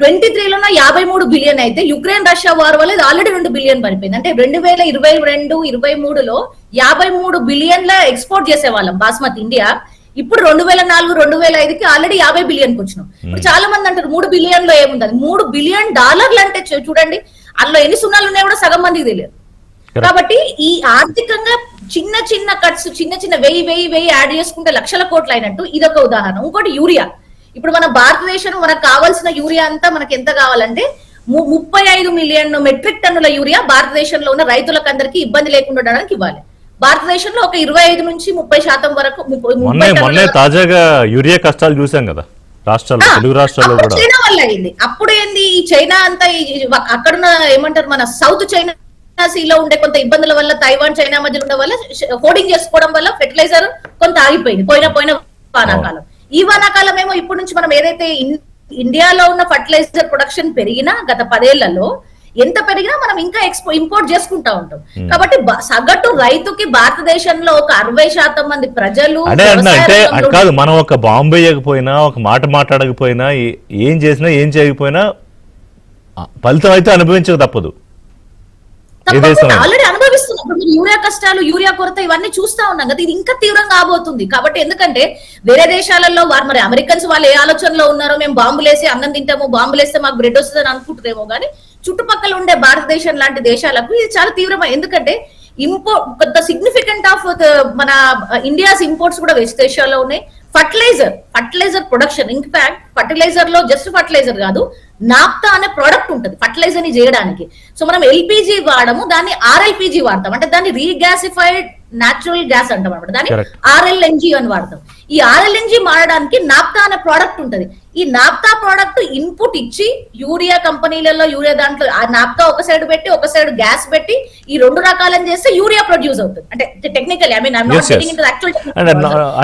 23లోనే 53 బిలియన్ అయితే, యుక్రెయిన్ రష్యా వార్ వల్ల ఇది ఆల్రెడీ 2 బిలియన్ పడిపోయింది. అంటే 2022-23లో 53 బిలియన్ల ఎక్స్పోర్ట్ చేసేవాళ్ళం బాస్మతి ఇండియా. ఇప్పుడు 2004-2005కి ఆల్రెడీ 50 బిలియన్ కు వచ్చినాం. ఇప్పుడు చాలా మంది అంటారు 3 బిలియన్ లో ఏముంది, $3 బిలియన్ అంటే చూడండి, అందులో ఎన్ని సున్నాలు ఉన్నాయో కూడా సగం మందికి తెలియదు. కాబట్టి ఈ ఆర్థికంగా చిన్న కట్స్, చిన్న వెయ్యి యాడ్ చేసుకుంటే లక్షల కోట్లు అయినట్టు ఇదొక ఉదాహరణ. ఇంకోటి యూరియా. ఇప్పుడు మన భారతదేశం, మనకు కావాల్సిన యూరియా అంతా మనకి ఎంత కావాలంటే 35 మిలియన్ మెట్రిక్ టన్నుల యూరియా భారతదేశంలో ఉన్న రైతులకు అందరికీ ఇబ్బంది లేకుండా ఉండడానికి ఇవ్వాలి. భారతదేశంలో ఒక 25 నుంచి 30% వరకు. మొన్నే తాజాగా యూరియా కష్టాలు చూసాం కదా రాష్ట్రాల్లో, తెలుగు రాష్ట్రాల్లో కూడా. చైనా వల్ల అయింది. అప్పుడు ఏంది, ఈ చైనా అంతా అక్కడున్న ఏమంటారు, మన సౌత్ చైనా సీలో ఉండే కొంత ఇబ్బందుల వల్ల, తైవాన్ చైనా మధ్యలో ఉండడం వల్ల, హోర్డింగ్ చేసుకోవడం వల్ల ఫెర్టిలైజర్ కొంత ఆగిపోయింది పోయిన వానాకాలం. ఈ వానాకాలం ఏమో ఇప్పుడు నుంచి మనం ఏదైతే ఇండియాలో ఉన్న ఫర్టిలైజర్ ప్రొడక్షన్ పెరిగినా గత 10 ఏళ్లలో ఎంత పెరిగినా మనం ఇంకా ఇంపోర్ట్ చేసుకుంటా ఉంటాం. కాబట్టి సగటు రైతుకి భారతదేశంలో ఒక 60% మంది ప్రజలు కాదు, మనం ఒక బాంబు వేయకపోయినా, ఒక మాట మాట్లాడకపోయినా, ఏం చేసినా ఏం చేయకపోయినా ఫలితం అయితే అనుభవించక తప్పదు. ఆల్రెడీ అనుభవిస్తున్నాం. ఇప్పుడు మీరు యూరియా కష్టాలు, యూరియా కొరత ఇవన్నీ చూస్తా ఉన్నాం కదా, ఇది ఇంకా తీవ్రంగా కాబోతుంది. కాబట్టి ఎందుకంటే వేరే దేశాలలో వారు, మరి అమెరికన్స్ వాళ్ళు ఏ ఆలోచనలో ఉన్నారో, మేము బాంబులేసి అన్నం తింటాము, బాంబులేస్తే మాకు బ్రెడ్ వస్తుందని అనుకుంటారేమో కానీ చుట్టుపక్కల ఉండే భారతదేశం లాంటి దేశాలకు ఇది చాలా తీవ్రమైన, ఎందుకంటే కొంత సిగ్నిఫికెంట్ ఆఫ్ మన ఇండియాస్ ఇంపోర్ట్స్ కూడా వెస్ట్ ఏషియాలో ఉన్నాయి. ఫర్టిలైజర్ ప్రొడక్షన్, ఇన్ఫాక్ట్ ఫర్టిలైజర్ లో జస్ట్ ఫర్టిలైజర్ కాదు, నాప్తా అనే ప్రోడక్ట్ ఉంటుంది ఫర్టిలైజర్ ని చేయడానికి. సో మనం ఎల్పిజి వాడము, దాన్ని ఆర్ఎల్పిజి వాడతాం, అంటే దాన్ని రీగ్యాసిఫైడ్ న్యాచురల్ గ్యాస్ అంటాం అనమాట, దాన్ని ఆర్ఎల్ఎన్జి అని వాడతాం. ఈ ఆర్ఎల్ఎన్జి వాడడానికి నాప్తా అనే ప్రోడక్ట్ ఉంటది. ఈ నాప్తా ప్రోడక్ట్ ఇన్పుట్ ఇచ్చి యూరియా కంపెనీలలో యూరియా దాంట్లో ఆ నాప్తా ఒక సైడ్ పెట్టి ఒక సైడ్ గ్యాస్ పెట్టి ఈ రెండు రకాలను చేస్తే యూరియా ప్రొడ్యూస్ అవుతుంది. అంటే technical, I mean I'm not getting into the actual.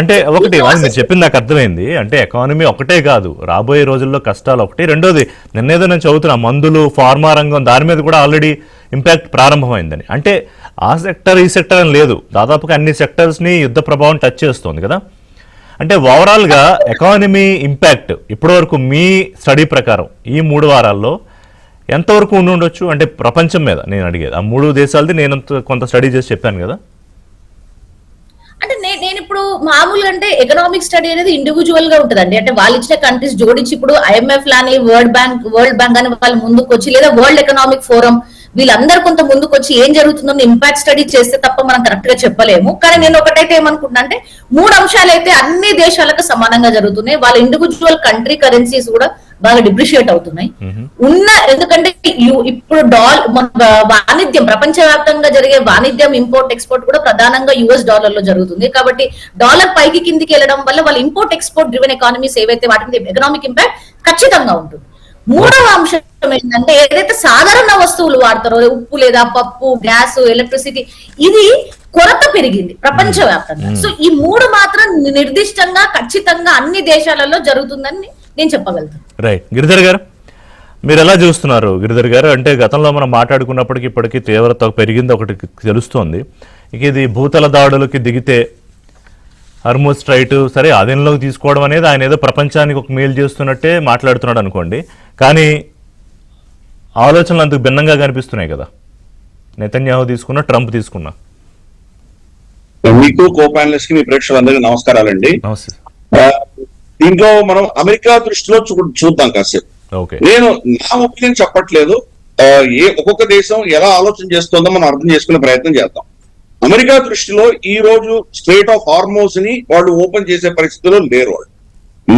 అంటే ఒకటి మీరు చెప్పింది నాకు అర్థమైంది. అంటే ఎకానమీ ఒకటే కాదు, రాబోయే రోజుల్లో కష్టాలు ఒకటి. రెండోది నిన్నేదో నేను చదువుతున్నా, మందులు, ఫార్మా రంగం, దాని మీద కూడా ఆల్రెడీ ఇంపాక్ట్ ప్రారంభమైందని. అంటే ఆ సెక్టర్ ఈ సెక్టర్ అని లేదు, దాదాపుగా అన్ని సెక్టర్స్ ని యుద్ధ ప్రభావం టచ్ చేస్తుంది కదా. అంటే ఓవరాల్ గా ఎకానమీ ఇంపాక్ట్ ఇప్పటి వరకు మీ స్టడీ ప్రకారం ఈ 3 వారాల్లో ఎంతవరకు ఉండి ఉండొచ్చు? అంటే ప్రపంచం మీద నేను అడిగేది, ఆ 3 దేశాలది నేను కొంత స్టడీ చేసి చెప్పాను కదా. అంటే నేను ఇప్పుడు మామూలుగా అంటే ఎకనామిక్ స్టడీ అనేది ఇండివిజువల్ గా ఉంటదండి. అంటే వాళ్ళు ఇచ్చిన కంట్రీస్ జోడించి, ఇప్పుడు ఐఎంఎఫ్ లాని, వరల్డ్ బ్యాంక్ అని వాళ్ళు ముందుకు వచ్చి, లేదా వరల్డ్ ఎకనామిక్ ఫోరం వీళ్ళందరూ కొంత ముందుకు వచ్చి ఏం జరుగుతుందో ఇంపాక్ట్ స్టడీ చేస్తే తప్ప మనం కరెక్ట్ గా చెప్పలేము. కానీ నేను ఒకటైతే ఏమనుకుంటున్నా అంటే 3 అంశాలు అయితే అన్ని దేశాలకు సమానంగా జరుగుతున్నాయి. వాళ్ళ ఇండివిజువల్ కంట్రీ కరెన్సీస్ కూడా బాగా డిప్రిషియేట్ అవుతున్నాయి. ఎందుకంటే ఇప్పుడు వాణిజ్యం, ప్రపంచవ్యాప్తంగా జరిగే వాణిజ్యం, ఇంపోర్ట్ ఎక్స్పోర్ట్ కూడా ప్రధానంగా యుఎస్ డాలర్ లో జరుగుతుంది. కాబట్టి డాలర్ పైకి కిందికి వెళ్ళడం వల్ల వాళ్ళ ఇంపోర్ట్ ఎక్స్పోర్ట్ డ్రివెన్ ఎకానమీస్ ఏవైతే వాటి ఎకనామిక్ ఇంపాక్ట్ ఖచ్చితంగా ఉంటుంది. 3వ అంశం ఏంటంటే ఏదైతే సాధారణ వస్తువులు వాడతారో, ఉప్పు లేదా పప్పు, గ్యాస్, ఎలక్ట్రిసిటీ, ఇది కొరత పెరిగింది ప్రపంచవ్యాప్తంగా. సో ఈ 3 మాత్రం నిర్దిష్టంగా ఖచ్చితంగా అన్ని దేశాలలో జరుగుతుందని నేను చెప్పగలుగుతాను. రైట్. గిరిధర్ గారు, మీరు ఎలా చూస్తున్నారు? గిరిధర్ గారు, అంటే గతంలో మనం మాట్లాడుకున్నప్పటికీ ఇప్పటికీ తీవ్రత పెరిగింది ఒకటి తెలుస్తోంది. ఇక ఇది భూతల దాడులకి దిగితే హర్మూజ్ స్ట్రైట్ సరే ఆధీనంలోకి తీసుకోవడం అనేది ఆయన ఏదో ప్రపంచానికి ఒక మేలు చేస్తున్నట్టే మాట్లాడుతున్నాడు అనుకోండి, కానీ ఆలోచనలు అందుకు భిన్నంగా కనిపిస్తున్నాయి కదా. నెతన్యాహు తీసుకున్నా, ట్రంప్ తీసుకున్నా. మీకు కో ప్యానలిస్ట్ కి, మీ ప్రేక్షకులందరికీ నమస్కారాలండి. నమస్తే. దీంట్లో మనం అమెరికా దృష్టిలో చూద్దాం కాసేపు. నేను నా ఒపీనియన్ చెప్పట్లేదు, ఒక్కొక్క దేశం ఎలా ఆలోచన చేస్తుందో మనం అర్థం చేసుకునే ప్రయత్నం చేద్దాం. అమెరికా దృష్టిలో ఈ రోజు స్ట్రెయిట్ ఆఫ్ హార్మోజ్ ని వాళ్ళు ఓపెన్ చేసే పరిస్థితిలో లేరు. వాళ్ళు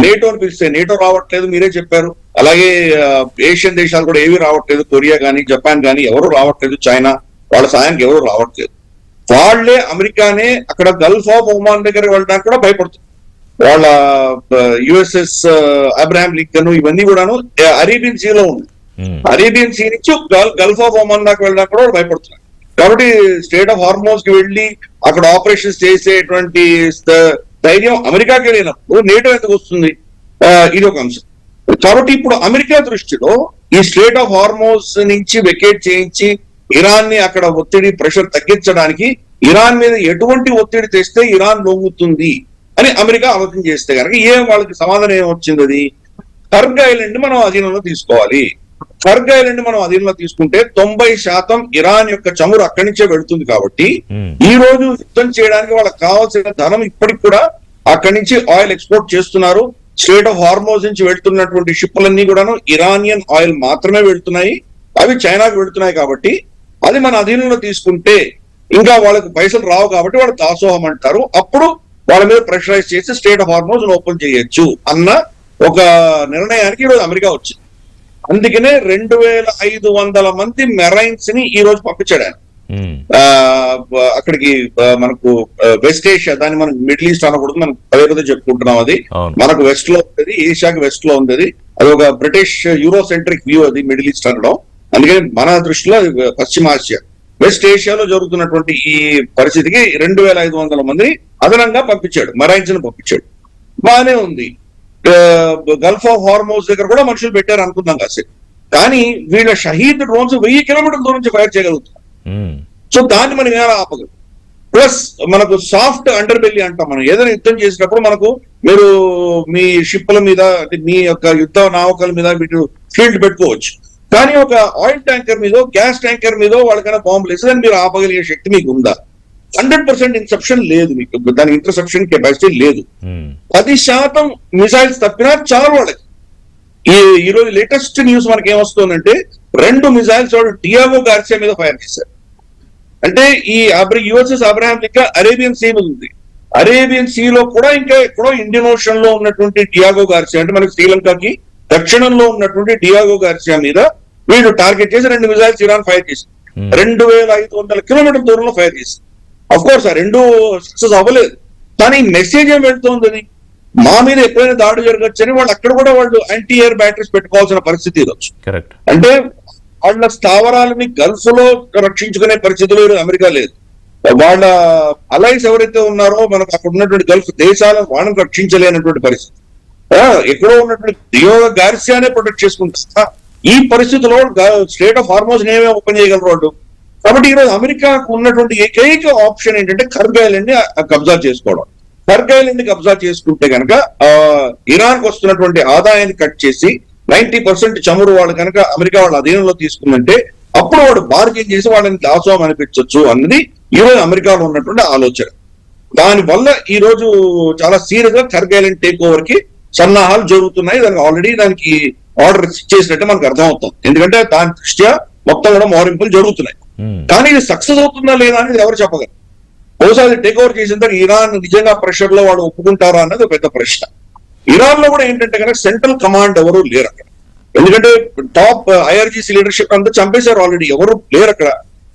నేటో అని పిలిస్తే నేటో రావట్లేదు, మీరే చెప్పారు. అలాగే ఏషియన్ దేశాలు కూడా ఏవి రావట్లేదు, కొరియా కానీ జపాన్ కానీ ఎవరు రావట్లేదు, చైనా వాళ్ళ సాయానికి ఎవరు రావట్లేదు. వాళ్లే అమెరికానే అక్కడ గల్ఫ్ ఆఫ్ ఒమాన్ దగ్గర వెళ్ళడానికి కూడా భయపడుతుంది. వాళ్ళ యుఎస్ఎస్ అబ్రహాం లింకన్ ఇవన్నీ కూడాను అరేబియన్ సీలో ఉంది. అరేబియన్ సీ నుంచి గల్ఫ్ ఆఫ్ ఒమాన్ దాకా వెళ్ళడానికి కూడా భయపడుతున్నారు. కాబట్టి స్టేట్ ఆఫ్ హార్మోజ్ కి వెళ్ళి అక్కడ ఆపరేషన్స్ చేసేటువంటి ధైర్యం అమెరికాకి వెళ్ళినప్పుడు నేటో ఎందుకు వస్తుంది? ఇది ఒక అంశం. కాబట్టి ఇప్పుడు అమెరికా దృష్టిలో ఈ స్ట్రేట్ ఆఫ్ హార్మోజ్ నుంచి వెకేట్ చేయించి ఇరాన్ ని అక్కడ ఒత్తిడి, ప్రెషర్ తగ్గించడానికి ఇరాన్ మీద ఎటువంటి ఒత్తిడి తెస్తే ఇరాన్ లొంగుతుంది అని అమెరికా ఆలోచన చేస్తే కనుక వాళ్ళకి సమాధానం ఏమొచ్చింది? అది కర్గ్ ఐలాండ్ మనం అధీనంలో తీసుకోవాలి. కర్గ్ ఐలాండ్ మనం అధీనంలో తీసుకుంటే 90% ఇరాన్ యొక్క చమురు అక్కడి నుంచే వెళుతుంది. కాబట్టి ఈ రోజు యుద్ధం చేయడానికి వాళ్ళకి కావాల్సిన ధనం ఇప్పటికి కూడా అక్కడి నుంచి ఆయిల్ ఎక్స్పోర్ట్ చేస్తున్నారు. స్ట్రేట్ ఆఫ్ హార్మోజ్ నుంచి వెళ్తున్నటువంటి షిప్లన్నీ కూడాను ఇరానియన్ ఆయిల్ మాత్రమే వెళ్తున్నాయి, అవి చైనాకు వెళ్తున్నాయి. కాబట్టి అది మన అధీనంలో తీసుకుంటే ఇంకా వాళ్ళకి పైసలు రావు, కాబట్టి వాళ్ళు దాసోహం అంటారు. అప్పుడు వాళ్ళ మీద ప్రెషరైజ్ చేసి స్ట్రేట్ ఆఫ్ హార్మోజ్ ఓపెన్ చేయొచ్చు అన్న ఒక నిర్ణయానికి ఈరోజు అమెరికా వచ్చింది. అందుకనే 2500 మంది మెరైన్స్ ని ఈ రోజు పంపించాడు ఆయన అక్కడికి. మనకు వెస్ట్ ఏషియా, దాన్ని మనం మిడిల్ ఈస్ట్ అనకూడదు, మనం పదే పదే చెప్పుకుంటున్నాం. అది మనకు వెస్ట్ లో ఉంది, ఏషియాకి వెస్ట్ లో ఉంది. అది ఒక బ్రిటిష్ యూరోసెంట్రిక్ వ్యూ, అది మిడిల్ ఈస్ట్ అనడం. అందుకని మన దృష్టిలో పశ్చిమాసియా, వెస్ట్ ఏషియాలో జరుగుతున్నటువంటి ఈ పరిస్థితికి 2500 మందిని అదనంగా పంపించాడు, మెరైన్స్ ని పంపించాడు. బాగానే ఉంది. గల్ఫ్ ఆఫ్ హార్మోజ్ దగ్గర కూడా మనుషులు పెట్టారు అనుకుందాం కాసేపు. కానీ వీళ్ళ షహీద్ డ్రోన్స్ 1000 కిలోమీటర్ల దూరం నుంచి ఫైర్ చేయగలుగుతారు. సో దాన్ని మనం ఎలా ఆపగలం? ప్లస్ మనకు సాఫ్ట్ అండర్ బెల్లీ అంటాం. మనం ఏదైనా యుద్ధం చేసినప్పుడు మనకు మీరు మీ షిప్ల మీద, మీ యొక్క యుద్ధ నావకల మీద మీరు షీల్డ్ పెట్టుకోవచ్చు. కానీ ఒక ఆయిల్ ట్యాంకర్ మీదో గ్యాస్ ట్యాంకర్ మీదో వాళ్ళకైనా బాంబులు వేసేదని మీరు ఆపగలిగే శక్తి మీకు ఉందా? 100% ఇన్సెప్షన్ లేదు మీకు, దాని ఇంటర్సెప్షన్ కెపాసిటీ లేదు. 10% మిసైల్స్ తప్పినా చాలు వాళ్ళకి. ఈ రోజు లేటెస్ట్ న్యూస్ మనకి ఏమొస్తుందంటే 2 మిసైల్స్ వాడు డియాగో గార్సియా మీద ఫైర్ చేశారు. అంటే ఈ USS Abraham Lincoln Arabian Sea మీద ఉంది. అరేబియన్ సీ లో కూడా ఇంకా ఎక్కడో ఇండియన్ ఓషన్ లో ఉన్నటువంటి డియాగో గార్సియా, అంటే మనకి శ్రీలంకకి దక్షిణంలో ఉన్నటువంటి డియాగో గార్సియా మీద వీళ్ళు టార్గెట్ చేసి 2 మిసైల్స్ ఇరాన్ ఫైర్ చేసింది. 2500 కిలోమీటర్ల దూరంలో ఫైర్ చేసింది. అఫ్ కోర్స్ ఆ 2 సక్సెస్ అవ్వలేదు, కానీ మెసేజ్ ఏం పెడుతోంది, అది మా మీద ఎప్పుడైనా దాడి జరగచ్చని వాళ్ళు అక్కడ కూడా వాళ్ళు యాంటీ ఎయిర్ బ్యాటరీస్ పెట్టుకోవాల్సిన పరిస్థితి ఇవ్వచ్చు. అంటే వాళ్ళ స్థావరాలని గల్ఫ్ లో రక్షించుకునే పరిస్థితిలో అమెరికా లేదు. వాళ్ళ అలైన్స్ ఎవరైతే ఉన్నారో మనకు అక్కడ ఉన్నటువంటి గల్ఫ్ దేశాలను వాళ్ళని రక్షించలేనటువంటి పరిస్థితి. ఎక్కడో ఉన్నటువంటి డియాగో గార్సియానే ప్రొటెక్ట్ చేసుకుంటా ఈ పరిస్థితిలో స్టేట్ ఆఫ్ హార్మోస్ ఏమేమి ఓపెన్ చేయగలరు వాళ్ళు. కాబట్టి ఈరోజు అమెరికాకు ఉన్నటువంటి ఏకైక ఆప్షన్ ఏంటంటే కర్గ్ ఐలాండ్ ని కబ్జా చేసుకోవడం. కర్గ్ ఐలాండ్ ని కబ్జా చేసుకుంటే కనుక ఇరాన్ కు వస్తున్నటువంటి ఆదాయాన్ని కట్ చేసి 90% చమురు వాళ్ళు కనుక అమెరికా వాళ్ళ అధీనంలో తీసుకుందంటే అప్పుడు వాడు బార్గెన్ చేసి వాళ్ళని దాసోహం అనిపించవచ్చు అన్నది ఈ రోజు అమెరికాలో ఉన్నటువంటి ఆలోచన. దానివల్ల ఈ రోజు చాలా సీరియస్ గా కర్గ్ ఐలాండ్ టేక్ ఓవర్ కి సన్నాహాలు జరుగుతున్నాయి. దానికి ఆల్రెడీ దానికి ఆర్డర్ చేసినట్టే మనకు అర్థమవుతుంది. ఎందుకంటే దాని దృష్ట్యా మొత్తం కూడా మోరింపులు జరుగుతున్నాయి. కానీ ఇది సక్సెస్ అవుతుందా లేదా అనేది ఎవరు చెప్పగలరు. బహుశా అది టేక్ ఓవర్ చేసిన తర్వాత ఇరాన్ నిజంగా ప్రెషర్ లో వాడు ఒప్పుకుంటారా అన్నది పెద్ద ప్రశ్న. ఇరాన్ లో కూడా ఏంటంటే కనుక సెంట్రల్ కమాండ్ ఎవరు లేరు అక్కడ. ఎందుకంటే టాప్ ఐఆర్జీసీ లీడర్షిప్ అంతా చంపేశారు ఆల్రెడీ, ఎవరు లేరు అక్కడ.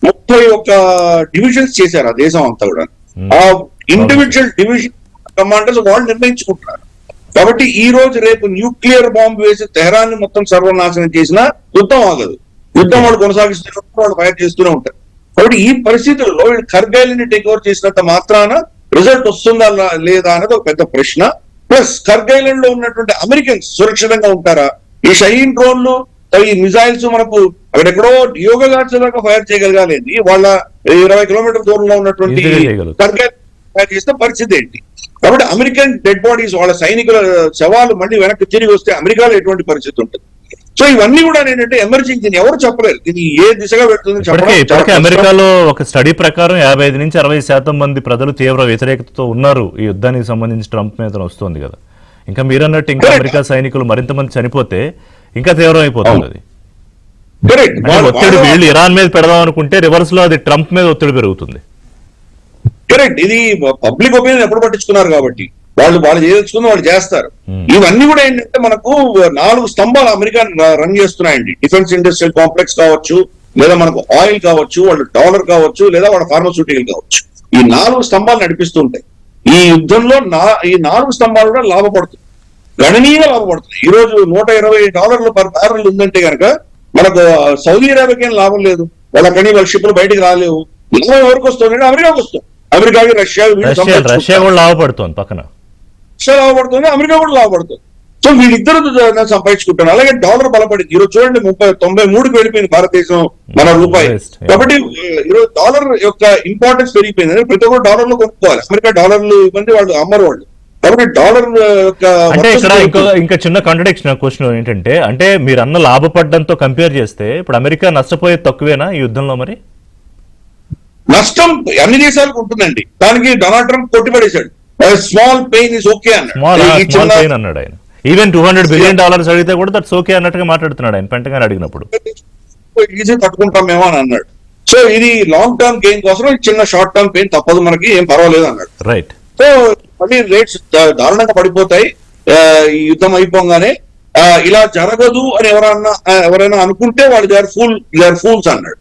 31 డివిజన్స్ చేశారు ఆ దేశం అంతా కూడా. ఆ ఇండివిజువల్ డివిజన్ కమాండర్స్ వాళ్ళు నిర్ణయించుకుంటున్నారు. కాబట్టి ఈ రోజు రేపు న్యూక్లియర్ బాంబు వేసి తెహరాన్ ని మొత్తం సర్వనాశనం చేసినా యుద్ధం ఆగదు. యుద్ధం వాళ్ళు కొనసాగిస్తూనే ఉంటారు, వాళ్ళు ఫైర్ చేస్తూనే ఉంటారు. కాబట్టి ఈ పరిస్థితుల్లో వీళ్ళు కర్గ్ ఐలాండ్ ని టేక్ ఓవర్ చేసినంత మాత్రాన రిజల్ట్ వస్తుందా లేదా అనేది ఒక పెద్ద ప్రశ్న. ప్లస్ కర్గ్ ఐలాండ్ లో ఉన్నటువంటి అమెరికన్స్ సురక్షితంగా ఉంటారా? ఈ షహీన్ డ్రోన్లు, ఈ మిజైల్స్ మనకు అక్కడెక్కడో యోగా గార్డ్స్ దాకా ఫైర్ చేయగలగాలి. వాళ్ళ 20 కిలోమీటర్ దూరంలో ఉన్నటువంటి కర్గ్ ఐలాండ్ ఫైర్ చేసిన పరిస్థితి ఏంటి? కాబట్టి అమెరికన్ డెడ్ బాడీస్, వాళ్ళ సైనికుల శవాలు మళ్ళీ వెనక్కి తిరిగి వస్తే అమెరికాలో ఎటువంటి పరిస్థితి ఉంటుంది? సో ఇవన్నీ కూడా ఏంటంటే ఎమర్జింగ్, దీన్ని ఎవరు చెప్పలేరు, ఇది ఏ దిశగా పెడుతుంది. అమెరికాలో ఒక స్టడీ ప్రకారం 55 నుంచి 60% మంది ప్రజలు తీవ్ర వ్యతిరేకతతో ఉన్నారు ఈ యుద్ధానికి సంబంధించి ట్రంప్ మీద వస్తుంది కదా. ఇంకా మీరన్నట్టు ఇంకా అమెరికా సైనికులు మరింత మంది చనిపోతే ఇంకా తీవ్రం అయిపోతుంది అది. ఒత్తిడి వీళ్ళు ఇరాన్ మీద పెడదాం అనుకుంటే రివర్స్ లో అది ట్రంప్ మీద ఒత్తిడి పెరుగుతుంది. కరెక్ట్. ఇది పబ్లిక్ ఒపీనియన్ ఎప్పుడు పట్టించుకున్నారు కాబట్టి వాళ్ళు చేయదలుచుకుని వాళ్ళు చేస్తారు. ఇవన్నీ కూడా ఏంటంటే మనకు 4 స్తంభాలు అమెరికా రన్ చేస్తున్నాయండి. డిఫెన్స్ ఇండస్ట్రియల్ కాంప్లెక్స్ కావచ్చు, లేదా మనకు ఆయిల్ కావచ్చు, వాళ్ళు డాలర్ కావచ్చు, లేదా వాళ్ళ ఫార్మాస్యూటికల్ కావచ్చు. ఈ 4 స్తంభాలు నడిపిస్తుంటాయి. ఈ యుద్ధంలో ఈ 4 స్తంభాలు కూడా లాభపడుతుంది, గణనీయంగా లాభపడుతుంది. ఈ రోజు $120 పర్ బ్యారెల్ ఉందంటే కనుక మనకు సౌదీ అరేబియాకి లాభం లేదు. వాళ్ళ షిప్లు బయటకు రాలేవు. లాభం ఎవరికి వస్తుంది? అమెరికాకి వస్తుంది. అమెరికాకి రష్యా కూడా లాభపడుతుంది, పక్కన రష్యా లాభపడుతుంది, అమెరికా కూడా లాభపడుతుంది. సో వీళ్ళిద్దరు సంపాదించుకుంటారు. అలాగే డాలర్ బలపడింది. ఈరోజు చూడండి 93కి వెళ్ళిపోయింది భారతదేశం మన రూపాయి. కాబట్టి ఈరోజు డాలర్ యొక్క ఇంపార్టెన్స్ పెరిగిపోయింది. ప్రతి ఒక్కరు డాలర్ లో కొనుక్కోవాలి. అమెరికా డాలర్లు ఇవ్వండి, వాళ్ళు అమ్మరు వాళ్ళు. కాబట్టి డాలర్ యొక్క అంటే ఇక్కడ ఇంకా చిన్న కాంట్రడిక్షన్ క్వశ్చన్ ఏంటంటే, అంటే మీరు అన్న లాభపడడంతో కంపేర్ చేస్తే ఇప్పుడు అమెరికా నష్టపోయేది తక్కువేనా ఈ యుద్ధంలో? మరి నష్టం అన్ని దేశాలకు ఉంటుందండి. దానికి డొనాల్డ్ ట్రంప్ కొట్టిపడేశాడు. స్మాల్ పెయిన్ ఇస్ ఓకే అన్నాడు ఆయన. ఈవెన్ $200 బిలియన్ అడిగితే కూడా దట్స్ ఓకే అన్నట్టుగా మాట్లాడుతున్నాడు ఆయన పెంటగాన్ అడిగినప్పుడు. ఈజీ తట్టుకుంటామేమో అని అన్నాడు. సో ఇది లాంగ్ టర్మ్ గెయిన్ కోసం చిన్న షార్ట్ టర్మ్ పెయిన్ తప్పదు, మనకి ఏం పర్వాలేదు అన్నాడు. రైట్. సో మళ్ళీ రేట్స్ దారుణంగా పడిపోతాయి ఈ యుద్ధం అయిపోగానే. ఇలా జరగదు అని ఎవరైనా అనుకుంటే వాళ్ళు దే ఆర్ ఫూల్స్ అన్నాడు.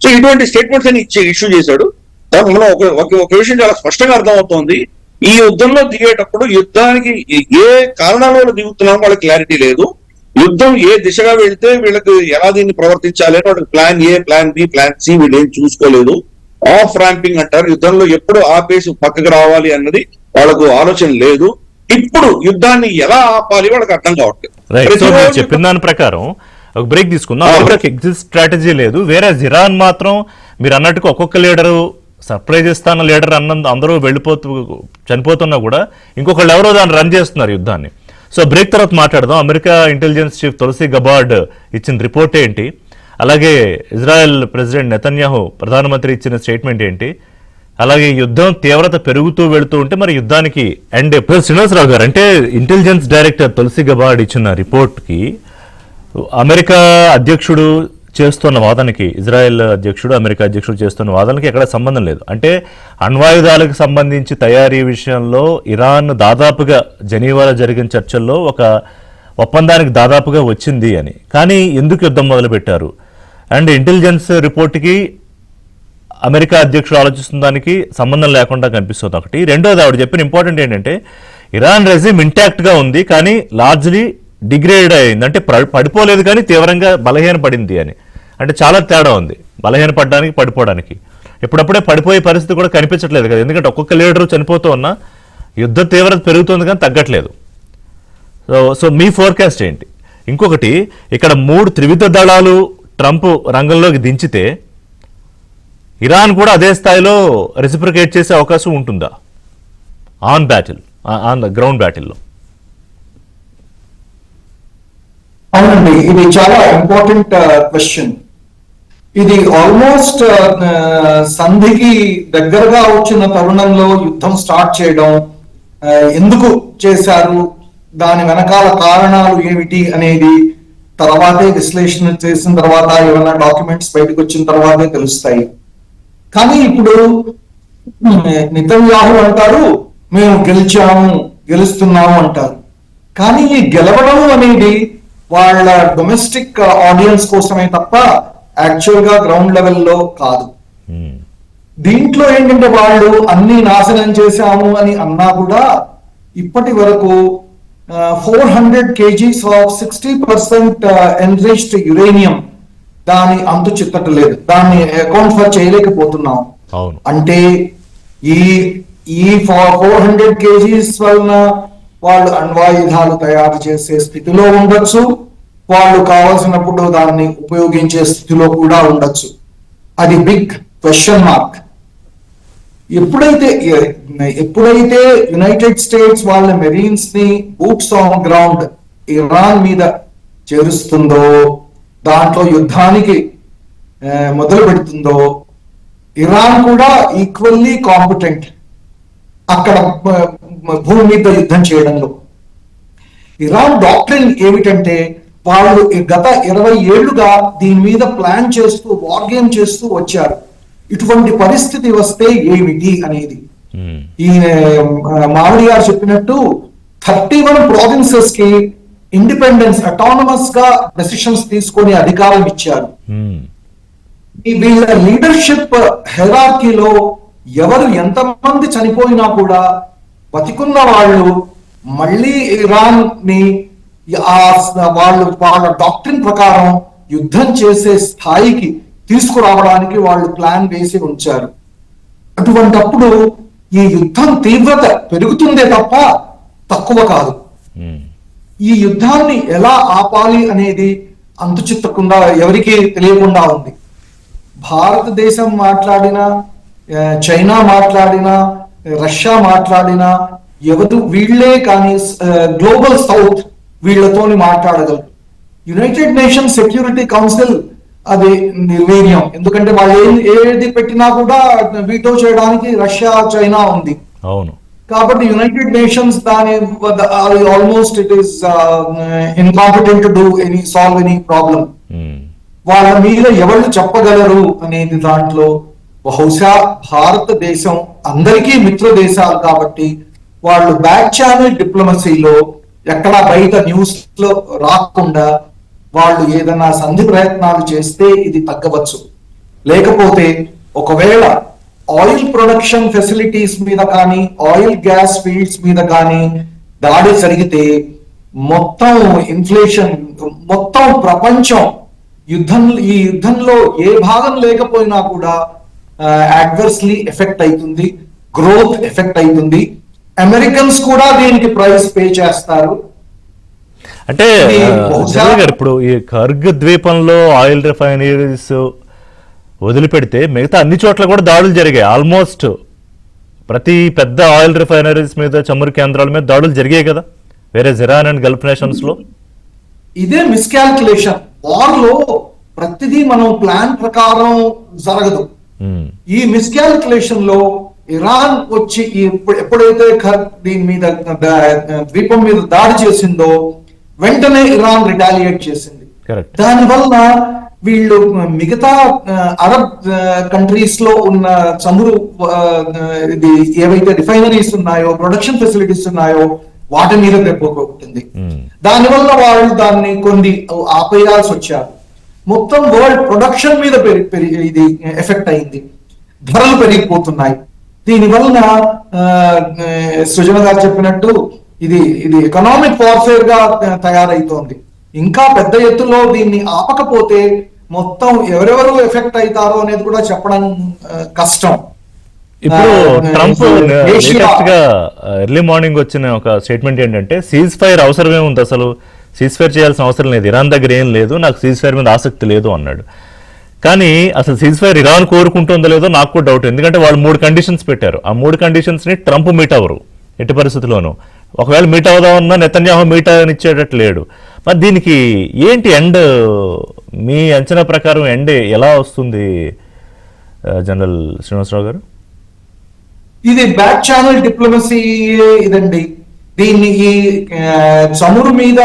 సో ఇటువంటి స్టేట్మెంట్స్ అని ఇష్యూ చేశాడు. మనం ఒక విషయం చాలా స్పష్టంగా అర్థమవుతోంది. ఈ యుద్ధంలో దిగేటప్పుడు యుద్ధానికి ఏ కారణాల వల్ల దిగుతున్నామో వాళ్ళకి క్లారిటీ లేదు. యుద్ధం ఏ దిశగా వెళ్తే వీళ్ళకి ఎలా దీన్ని ప్రవర్తించాలి అని వాళ్ళకి plan A, plan B, plan C వీళ్ళు ఏం చూసుకోలేదు. ఆఫ్ ర్యాంపింగ్ అంటారు. యుద్ధంలో ఎప్పుడు ఆపేసి పక్కకు రావాలి అన్నది వాళ్ళకు ఆలోచన లేదు. ఇప్పుడు యుద్ధాన్ని ఎలా ఆపాలి వాళ్ళకి అర్థం కావట్లేదు. చెప్పిన దాని ప్రకారం ఒక బ్రేక్ తీసుకుందాం. అమెరికాకి ఎగ్జిట్ స్ట్రాటజీ లేదు. వేరే ఇరాన్ మాత్రం మీరు అన్నట్టుగా ఒక్కొక్క లీడరు సర్ప్రైజ్ ఇస్తాన లీడర్ అందరూ చనిపోతున్నా కూడా ఇంకొకళ్ళు ఎవరో దాన్ని రన్ చేస్తున్నారు యుద్ధాన్ని. సో బ్రేక్ తర్వాత మాట్లాడదాం. America intelligence chief Tulsi Gabbard ఇచ్చిన రిపోర్ట్ ఏంటి, అలాగే ఇజ్రాయెల్ ప్రెసిడెంట్ నెతన్యాహు ప్రధానమంత్రి ఇచ్చిన స్టేట్మెంట్ ఏంటి, అలాగే యుద్ధం తీవ్రత పెరుగుతూ వెళుతూ ఉంటే మరి యుద్ధానికి అండ్ శ్రీనివాసరావు గారు, అంటే ఇంటెలిజెన్స్ డైరెక్టర్ తులసి గబార్డ్ ఇచ్చిన రిపోర్ట్కి అమెరికా అధ్యక్షుడు చేస్తున్న వాదనకి, ఇజ్రాయెల్ అధ్యక్షుడు అమెరికా అధ్యక్షుడు చేస్తున్న వాదనకి ఎక్కడ సంబంధం లేదు. అంటే అణ్వాయుధాలకు సంబంధించి తయారీ విషయంలో ఇరాన్ దాదాపుగా జనీవాలో జరిగిన చర్చల్లో ఒక ఒప్పందానికి దాదాపుగా వచ్చింది అని, కానీ ఎందుకు యుద్ధం మొదలుపెట్టారు? అండ్ ఇంటెలిజెన్స్ రిపోర్ట్కి అమెరికా అధ్యక్షుడు ఆలోచిస్తున్న దానికి సంబంధం లేకుండా కనిపిస్తుంది ఒకటి. రెండోది ఆవిడ చెప్పిన ఇంపార్టెంట్ ఏంటంటే ఇరాన్ రెజిమ్ ఇంటాక్ట్గా ఉంది కానీ లార్జ్లీ డిగ్రేడ్ అయింది, అంటే పడిపోలేదు కానీ తీవ్రంగా బలహీనపడింది అని. అంటే చాలా తేడా ఉంది బలహీనపడడానికి పడిపోవడానికి. ఎప్పుడప్పుడే పడిపోయే పరిస్థితి కూడా కనిపించట్లేదు కదా, ఎందుకంటే ఒక్కొక్క లీడరు చనిపోతూ ఉన్నా యుద్ధ తీవ్రత పెరుగుతుంది కానీ తగ్గట్లేదు. సో మీ ఫోర్కాస్ట్ ఏంటి? ఇంకొకటి, ఇక్కడ 3 త్రివిధ దళాలు ట్రంప్ రంగంలోకి దించితే ఇరాన్ కూడా అదే స్థాయిలో రెసిప్రికేట్ చేసే అవకాశం ఉంటుందా ఆన్ గ్రౌండ్ బ్యాటిల్లో? అవునండి, ఇది చాలా ఇంపార్టెంట్ క్వశ్చన్. ఇది ఆల్మోస్ట్ సంధికి దగ్గరగా వచ్చిన తరుణంలో యుద్ధం స్టార్ట్ చేయడం, ఎందుకు చేశారు, దాని వెనకాల కారణాలు ఏమిటి అనేది తర్వాతే విశ్లేషణ చేసిన తర్వాత, ఏమైనా డాక్యుమెంట్స్ బయటకు వచ్చిన తర్వాతే తెలుస్తాయి. కానీ ఇప్పుడు నెతన్యాహు అంటారు మేము గెలుస్తున్నాము అంటారు. కానీ ఈ గెలవడం అనేది వాళ్ళ డొమెస్టిక్ ఆడియన్స్ కోసమే తప్ప యాక్చువల్ గా గ్రౌండ్ లెవెల్లో కాదు. దీంట్లో ఏంటంటే వాళ్ళు అన్ని నాశనం చేశాము అని అన్నా కూడా ఇప్పటి వరకు 400 kgs ఆఫ్ 60% ఎన్రిచ్డ్ యురేనియం దాని అంతు చిత్తట్లేదు, దాన్ని అకౌంట్ ఫర్ చేయలేకపోతున్నాం. అంటే ఈ 400 kgs వలన వాళ్ళు అణ్వాయుధాలు తయారు చేసే స్థితిలో ఉండొచ్చు, వాళ్ళు కావాల్సినప్పుడు దాన్ని ఉపయోగించే స్థితిలో కూడా ఉండొచ్చు. అది బిగ్ క్వశ్చన్ మార్క్. ఎప్పుడైతే యునైటెడ్ స్టేట్స్ వాళ్ళ మెరీన్స్ ని బూట్స్ ఆన్ గ్రౌండ్ ఇరాన్ మీద చేరుస్తుందో, దాంట్లో యుద్ధానికి మొదలు పెడుతుందో, ఇరాన్ కూడా ఈక్వల్లీ కాంపిటెంట్ అక్కడ భూమి మీద యుద్ధం చేయడంలో. ఇరాన్ డాక్ట్రిన్ ఏమిటంటే వాళ్ళు గత 20 ఏళ్లుగా దీని మీద ప్లాన్ చేస్తూ వార్ గేమ్ చేస్తూ వచ్చారు. ఇటువంటి పరిస్థితి వస్తే ఏమిటి అనేది. ఈ మామిడి గారు చెప్పినట్టు 31 ప్రావిన్సెస్ కి ఇండిపెండెన్స్, అటానమస్ గా డెసిషన్స్ తీసుకొని అధికారం ఇచ్చారు. వీళ్ళ లీడర్షిప్ హెరార్కీలో ఎవరు ఎంతమంది చనిపోయినా కూడా బతికున్న వాళ్ళు మళ్ళీ ఇరాన్ ని వాళ్ళ డాక్ట్రిన్ ప్రకారం యుద్ధం చేసే స్థాయికి తీసుకురావడానికి వాళ్ళు ప్లాన్ వేసి ఉంచారు. అటువంటప్పుడు ఈ యుద్ధం తీవ్రత పెరుగుతుందే తప్ప తక్కువ కాదు. ఈ యుద్ధాన్ని ఎలా ఆపాలి అనేది అంతుచిత్తకుండా ఎవరికి తెలియకుండా ఉంది. భారతదేశం మాట్లాడినా, చైనా మాట్లాడినా, రష్యా మాట్లాడినా వీళ్లే కానీ గ్లోబల్ సౌత్ వీళ్లతోని మాట్లాడగలరు. యునైటెడ్ నేషన్ సెక్యూరిటీ కౌన్సిల్ అది నిర్వీర్యం, ఎందుకంటే వాళ్ళు ఏది పెట్టినా కూడా వీటో చేయడానికి రష్యా, చైనా ఉంది. అవును. కాబట్టి యునైటెడ్ నేషన్స్ దాని almost it is incompetent to solve any problem. వాళ్ళ మీద ఎవరు చెప్పగలరు అనేది దాంట్లో బహుశా భారతదేశం అందరికీ మిత్ర దేశాలు కాబట్టి వాళ్ళు బ్యాక్ ఛానల్ డిప్లొమసీలో ఎక్కడ బయట న్యూస్ లో రాకుండా వాళ్ళు ఏదైనా సంధి ప్రయత్నాలు చేస్తే ఇది తగ్గవచ్చు. లేకపోతే ఒకవేళ ఆయిల్ ప్రొడక్షన్ ఫెసిలిటీస్ మీద కానీ, ఆయిల్ గ్యాస్ ఫీల్డ్స్ మీద కానీ దాడి జరిగితే మొత్తం ఇన్ఫ్లేషన్, మొత్తం ప్రపంచం ఈ యుద్ధంలో ఏ భాగం లేకపోయినా కూడా అడ్వర్స్లీ ఎఫెక్ట్ అవుతుంది, గ్రోత్ ఎఫెక్ట్ అవుతుంది. అమెరికన్స్ కూడా దీనికి ప్రైస్ పే చేస్తారు. అంటే ఇప్పుడు ఈ కర్గ్ ద్వీపంలో ఆయిల్ రిఫైనరీస్ వదిలిపెడితే మిగతా అన్ని చోట్ల కూడా దాడులు జరిగాయి. ఆల్మోస్ట్ ప్రతి పెద్ద ఆయిల్ రిఫైనరీస్ మీద, చమురు కేంద్రాల మీద దాడులు జరిగాయి కదా. వేరే ఇరాన్ అండ్ గల్ఫ్ నేషన్స్ లో? ఇదే మిస్కాల్కులేషన్. వార్ లో ప్రతిదీ మనం ప్లాన్ ప్రకారం జరగదు. ఈ మిస్కాల్కులేషన్ లో ఇరాన్ వచ్చి ఎప్పుడైతే దీని మీద ద్వీపం మీద దాడి చేసిందో వెంటనే ఇరాన్ రిటాలియేట్ చేసింది. దానివల్ల వీళ్ళు మిగతా అరబ్ కంట్రీస్ లో ఉన్న చమురు ఇది ఏవైతే రిఫైనరీస్ ఉన్నాయో, ప్రొడక్షన్ ఫెసిలిటీస్ ఉన్నాయో వాటి మీద దెబ్బకొట్టింది. దానివల్ల వాళ్ళు దాన్ని కొన్ని ఆపేయాల్సి వచ్చారు. మొత్తం వరల్డ్ ప్రొడక్షన్ మీద ఇది ఎఫెక్ట్ అయింది. ధరలు పెరిగిపోతున్నాయి. దీనివల్ల సృజన గారు చెప్పినట్టు ఇది ఎకనామిక్ వార్ఫేర్ గా తయారైతోంది. ఇంకా పెద్ద ఎత్తులో దీన్ని ఆపకపోతే మొత్తం ఎవరెవరు ఎఫెక్ట్ అవుతారో అనేది కూడా చెప్పడం కష్టం. ఇప్పుడు ట్రంప్ లేటెస్ట్ గా ఎర్లీ మార్నింగ్ వచ్చిన ఒక స్టేట్మెంట్ ఏంటంటే సీజ్ ఫైర్ అవసరమే ఉంది, అసలు సీజ్ ఫైర్ చేయాల్సిన అవసరం లేదు, ఇరాన్ దగ్గర ఏం లేదు, నాకు సీజ్ ఫైర్ మీద ఆసక్తి లేదు అన్నాడు. కానీ అసలు సీజ్ ఫైర్ ఇరాన్ కోరుకుంటుందో లేదో నాకు కూడా డౌట్. ఎందుకంటే వాళ్ళు 3 కండిషన్స్ పెట్టారు. ఆ 3 కండిషన్స్ ని ట్రంప్ మీట్ అవ్వరు ఎట్టి పరిస్థితుల్లోనూ. ఒకవేళ మీట్ అవుదామన్నా నెతన్యాహు మీట్ ఇచ్చేటట్టు లేడు. మరి దీనికి ఏంటి ఎండ్? మీ అంచనా ప్రకారం ఎండ్ ఎలా వస్తుంది జనరల్ శ్రీనివాసరావు గారు? ఇది బ్యాక్ ఛానల్ డిప్లొమసీ ఇదండి. దీన్ని ఈ చమురు మీద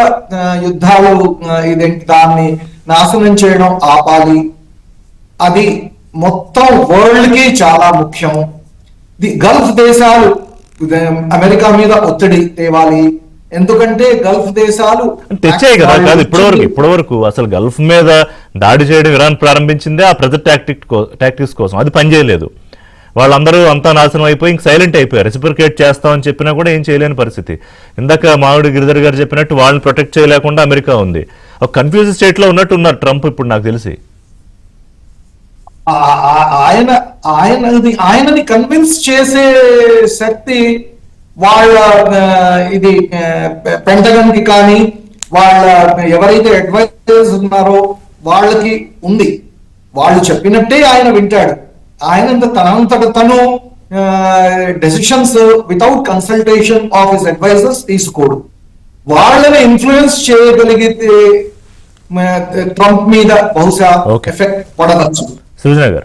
యుద్ధాలు ఇదేంటి దాన్ని నాశనం చేయడం ఆపాలి. అది మొత్తం వరల్డ్ కి చాలా ముఖ్యం. గల్ఫ్ దేశాలు అమెరికా మీద ఒత్తిడి తేవాలి. ఎందుకంటే గల్ఫ్ దేశాలు తెచ్చాయి కదా. కాదు ఇప్పటి వరకు అసలు గల్ఫ్ మీద దాడి చేయడం ఇరాన్ ప్రారంభించిందే ఆ ప్రెజర్ టాక్టిక్స్ కోసం. అది పనిచేయలేదు. వాళ్ళందరూ అంతా నాశనం అయిపోయి ఇంక సైలెంట్ అయిపోయారు. రెసిప్రికేట్ చేస్తామని చెప్పినా కూడా ఏం చేయలేని పరిస్థితి. ఇందాక మామిడి గిరిధర్ గారు చెప్పినట్టు వాళ్ళని ప్రొటెక్ట్ చేయలేకుండా అమెరికా ఉంది. ఒక కన్ఫ్యూజ్ స్టేట్ లో ఉన్నట్టు ఉన్నారు ట్రంప్ ఇప్పుడు నాకు తెలిసి. ఆయనని కన్విన్స్ చేసే శక్తి వాళ్ళ ఇది పెంటగన్ కి కానీ వాళ్ళ ఎవరైతే అడ్వైజర్స్ ఉన్నారో వాళ్ళకి ఉంది. వాళ్ళు చెప్పినట్టే ఆయన వింటాడు. ఆయన తనంతట తను decisions without consultation of his advisers తీసుకోడు. వాళ్ళని ఇన్ఫ్లుయెన్స్ చేయగలిగితే ట్రంప్ మీద బహుశా ఎఫెక్ట్ పడవచ్చు.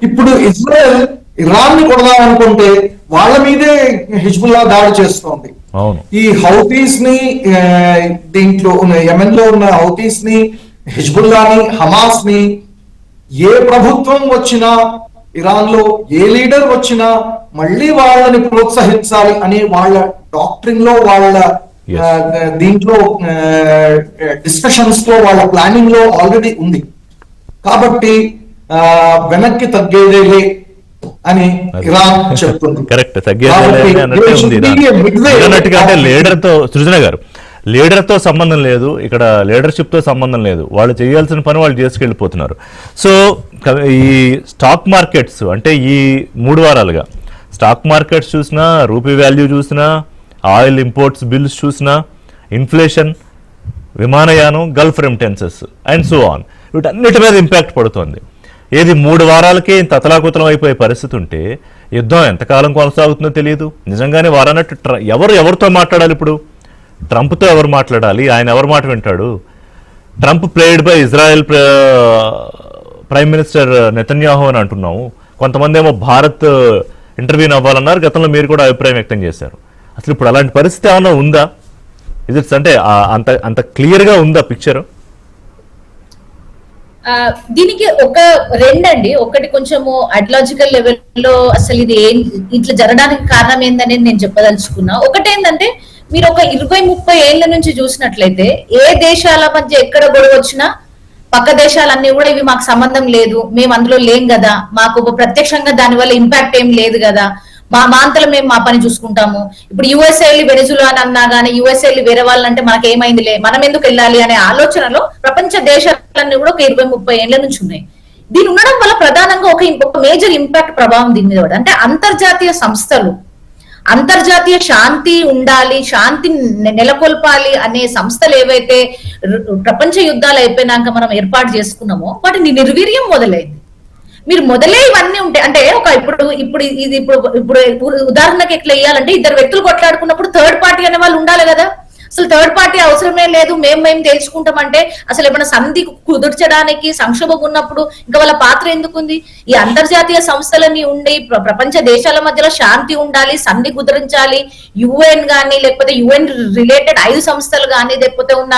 ఇప్పుడు ఇజ్రాయెల్ ఇరాన్ ని కొడదాం అనుకుంటే వాళ్ళ మీదే హిజ్బుల్లా దాడి చేస్తోంది. ఈ హౌతీస్ ని దీంట్లో యెమెన్ లో ఉన్న హౌతీస్ ని, హిజ్బుల్లాని, హమాస్ ని ఏ ప్రభుత్వం వచ్చినా ఇరాన్ లో ఏ లీడర్ వచ్చినా మళ్ళీ వాళ్ళని ప్రోత్సహించాలి అనే వాళ్ళ డాక్ట్రిన్ లో వాళ్ళ దీంట్లో డిస్కషన్స్ లో వాళ్ళ ప్లానింగ్ లో ఆల్రెడీ ఉంది. కాబట్టి వెనక్కి తగ్గేదేలే అని ఇరాన్ చెప్తుంది. కరెక్ట్, తగ్గేదేలే అన్నట్టుగా. అంటే లీడర్ తో సృజన గారు లీడర్ తో సంబంధం లేదు ఇక్కడ, లీడర్షిప్ తో సంబంధం లేదు. వాళ్ళు చేయాల్సిన పని వాళ్ళు చేసుకెళ్ళిపోతున్నారు. సో ఈ స్టాక్ మార్కెట్స్ అంటే ఈ 3 వారాలుగా స్టాక్ మార్కెట్స్ చూసినా, రూపీ వాల్యూ చూసినా, ఆయిల్ ఇంపోర్ట్స్ బిల్స్ చూసినా, ఇన్ఫ్లేషన్, విమానయానం, gulf remittances and so on, వీటన్నిటి మీద ఇంపాక్ట్ పడుతుంది. ఏది 3 వారాలకే ఇంత అతలాకుతలం అయిపోయే పరిస్థితి ఉంటే యుద్ధం ఎంతకాలం కొనసాగుతుందో తెలియదు. నిజంగానే వారన్నట్టు ఎవరితో మాట్లాడాలి ఇప్పుడు? ట్రంప్తో ఎవరు మాట్లాడాలి? ఆయన ఎవరి మాట వింటాడు? Trump played by Israel prime minister Netanyahu అని అంటున్నాము. కొంతమంది ఏమో భారత్ ఇంటర్వ్యూని అవ్వాలన్నారు. గతంలో మీరు కూడా అభిప్రాయం వ్యక్తం చేశారు. అసలు ఇప్పుడు అలాంటి పరిస్థితి ఏమైనా ఉందా? ఇట్స్ అంటే అంత క్లియర్గా ఉందా పిక్చర్? దీనికి ఒక రెండండి. ఒకటి కొంచెము ఐడియాలజికల్ లెవెల్లో అసలు ఇది ఇట్లా జరగడానికి కారణం ఏందనేది నేను చెప్పదలుచుకున్నా. ఒకటేంటంటే మీరు ఒక 20-30 ఏళ్ల నుంచి చూసినట్లయితే ఏ దేశాల మధ్య ఎక్కడ గొడవ వచ్చినా పక్క దేశాలన్నీ కూడా ఇవి మాకు సంబంధం లేదు, మేము అందులో లేం కదా, మాకు ప్రత్యక్షంగా దానివల్ల ఇంపాక్ట్ ఏం లేదు కదా, మా అంతలో మేము మా పని చూసుకుంటాము. ఇప్పుడు యుఎస్ఏ వెళ్ళి వెనిజులా అని అన్నా కానీ యుఎస్ఏ వెళ్ళి వేరే వాళ్ళంటే మనకి ఏమైందిలే, మనం ఎందుకు వెళ్ళాలి అనే ఆలోచనలో ప్రపంచ దేశాలన్నీ కూడా ఒక 20-30 ఏళ్ల నుంచి ఉన్నాయి. దీని ఉండడం వల్ల ప్రధానంగా ఒక మేజర్ ఇంపాక్ట్ ప్రభావం దీని మీద అంటే అంతర్జాతీయ సంస్థలు, అంతర్జాతీయ శాంతి ఉండాలి, శాంతి నెలకొల్పాలి అనే సంస్థలు ఏవైతే ప్రపంచ యుద్ధాలు అయిపోయినాక మనం ఏర్పాటు చేసుకున్నామో వాటిని నిర్వీర్యం మొదలైంది. మీరు మొదలే ఇవన్నీ ఉంటాయి అంటే ఇప్పుడు ఉదాహరణకి ఎట్లా వేయాలంటే 2 వ్యక్తులు కొట్లాడుకున్నప్పుడు థర్డ్ పార్టీ అనే వాళ్ళు ఉండాలి కదా. అసలు థర్డ్ పార్టీ అవసరమే లేదు, మేము తేల్చుకుంటామంటే అసలు ఏమైనా సంధి కుదుర్చడానికి సంక్షోభం ఉన్నప్పుడు ఇంకా వాళ్ళ పాత్ర ఎందుకుంది? ఈ అంతర్జాతీయ సంస్థలన్నీ ఉండి ప్రపంచ దేశాల మధ్యలో శాంతి ఉండాలి, సంధి కుదిరించాలి, యుఎన్ గానీ లేకపోతే యుఎన్ రిలేటెడ్ 5 సంస్థలు గానీ లేకపోతే ఉన్న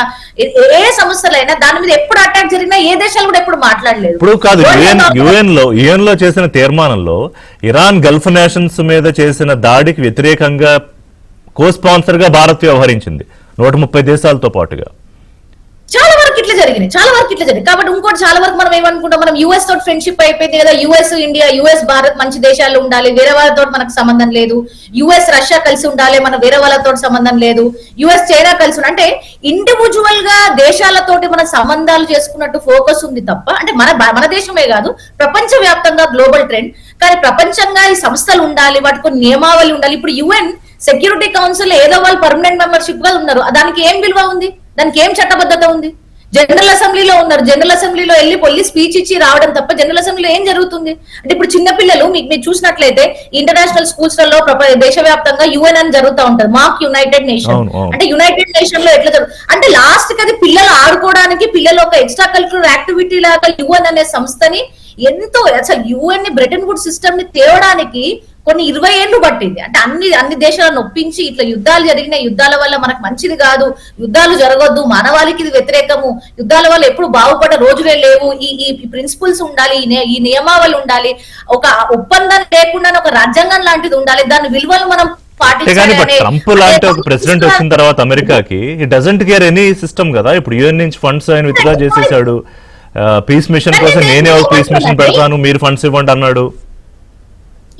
ఏ సంస్థలైనా దాని మీద ఎప్పుడు అటాక్ జరిగినా ఏ దేశాలు కూడా ఎప్పుడు మాట్లాడలేదు. ఇప్పుడు కాదు, యుఎన్ లో చేసిన తీర్మానంలో ఇరాన్ గల్ఫ్ నేషన్స్ మీద చేసిన దాడికి వ్యతిరేకంగా కో స్పాన్సర్ గా భారత్ వ్యవహరించింది 130 దేశాలతో పాటుగా. చాలా వరకు ఇట్లా జరిగింది. కాబట్టి ఇంకోటి చాలా వరకు మనం ఏమనుకుంటాం, మనం యుఎస్ తోటి ఫ్రెండ్షిప్ అయిపోయింది కదా, యుఎస్ ఇండియా, యుఎస్ భారత్ మంచి దేశాలు ఉండాలి, వేరే వాళ్ళతో మనకు సంబంధం లేదు, యుఎస్ రష్యా కలిసి ఉండాలి, మన వేరే వాళ్ళతో సంబంధం లేదు, యుఎస్ చైనా కలిసి అంటే ఇండివిజువల్ గా దేశాలతోటి మన సంబంధాలు చేసుకున్నట్టు ఫోకస్ ఉంది తప్ప, అంటే మన దేశమే కాదు ప్రపంచ వ్యాప్తంగా గ్లోబల్ ట్రెండ్. కానీ ప్రపంచంగా ఈ సంస్థలు ఉండాలి, వాటికి కొన్ని నియమావళి ఉండాలి. ఇప్పుడు యుఎన్ సెక్యూరిటీ కౌన్సిల్ ఏదో వాళ్ళు పర్మనెంట్ మెంబర్షిప్ గా ఉన్నారు, దానికి ఏం విలువ ఉంది, దానికి ఏం చట్టబద్ధత ఉంది? జనరల్ అసెంబ్లీలో ఉన్నారు, జనరల్ అసెంబ్లీలో వెళ్ళి స్పీచ్ ఇచ్చి రావడం తప్ప జనరల్ అసెంబ్లీలో ఏం జరుగుతుంది? అంటే ఇప్పుడు చిన్న పిల్లలు మీరు చూసినట్లయితే ఇంటర్నేషనల్ స్కూల్స్ లలో దేశవ్యాప్తంగా యుఎన్ అని జరుగుతూ ఉంటది, మాక్ యునైటెడ్ నేషన్. అంటే యునైటెడ్ నేషన్ లో ఎట్లా అంటే లాస్ట్ కి అది పిల్లలు ఆడుకోవడానికి, పిల్లలు ఒక ఎక్స్ట్రా కరిక్యులర్ యాక్టివిటీ లాగా యుఎన్ అనే సంస్థని ఎంతో, అసలు యుఎన్ ని బ్రిటన్ వుడ్ సిస్టమ్ ని తేవడానికి కొన్ని 20 ఏళ్ళు పట్టింది. అంటే అన్ని దేశాలను ఒప్పించి ఇట్లా యుద్ధాలు జరిగిన యుద్ధాల వల్ల మనకు మంచిది కాదు, యుద్ధాలు జరగొద్దు, మానవాళికి ఇది వ్యతిరేకము, యుద్ధాల వల్ల ఎప్పుడు బాగుపడే రోజులే లేవు, ఈ ప్రిన్సిపల్స్ ఉండాలి, ఈ నియమావళి ఉండాలి, ఒక ఒప్పందం లేకుండా ఒక రాజ్యాంగం లాంటిది ఉండాలి, దాని విలువలు మనం ట్రంప్ లాంటి ఒక ప్రెసిడెంట్ వచ్చిన తర్వాత అమెరికాకి డజంట్ కేర్ ఎనీ సిస్టమ్ కదా. ఇప్పుడు యుఎన్ నుంచి ఫండ్స్ ఆయన విత్డ్రా చేసేసాడు, పీస్ మిషన్ కోసం నేనే ఒక పీస్ మిషన్ పెడతాను, మీరు ఫండ్స్ ఇవ్వండి అన్నాడు.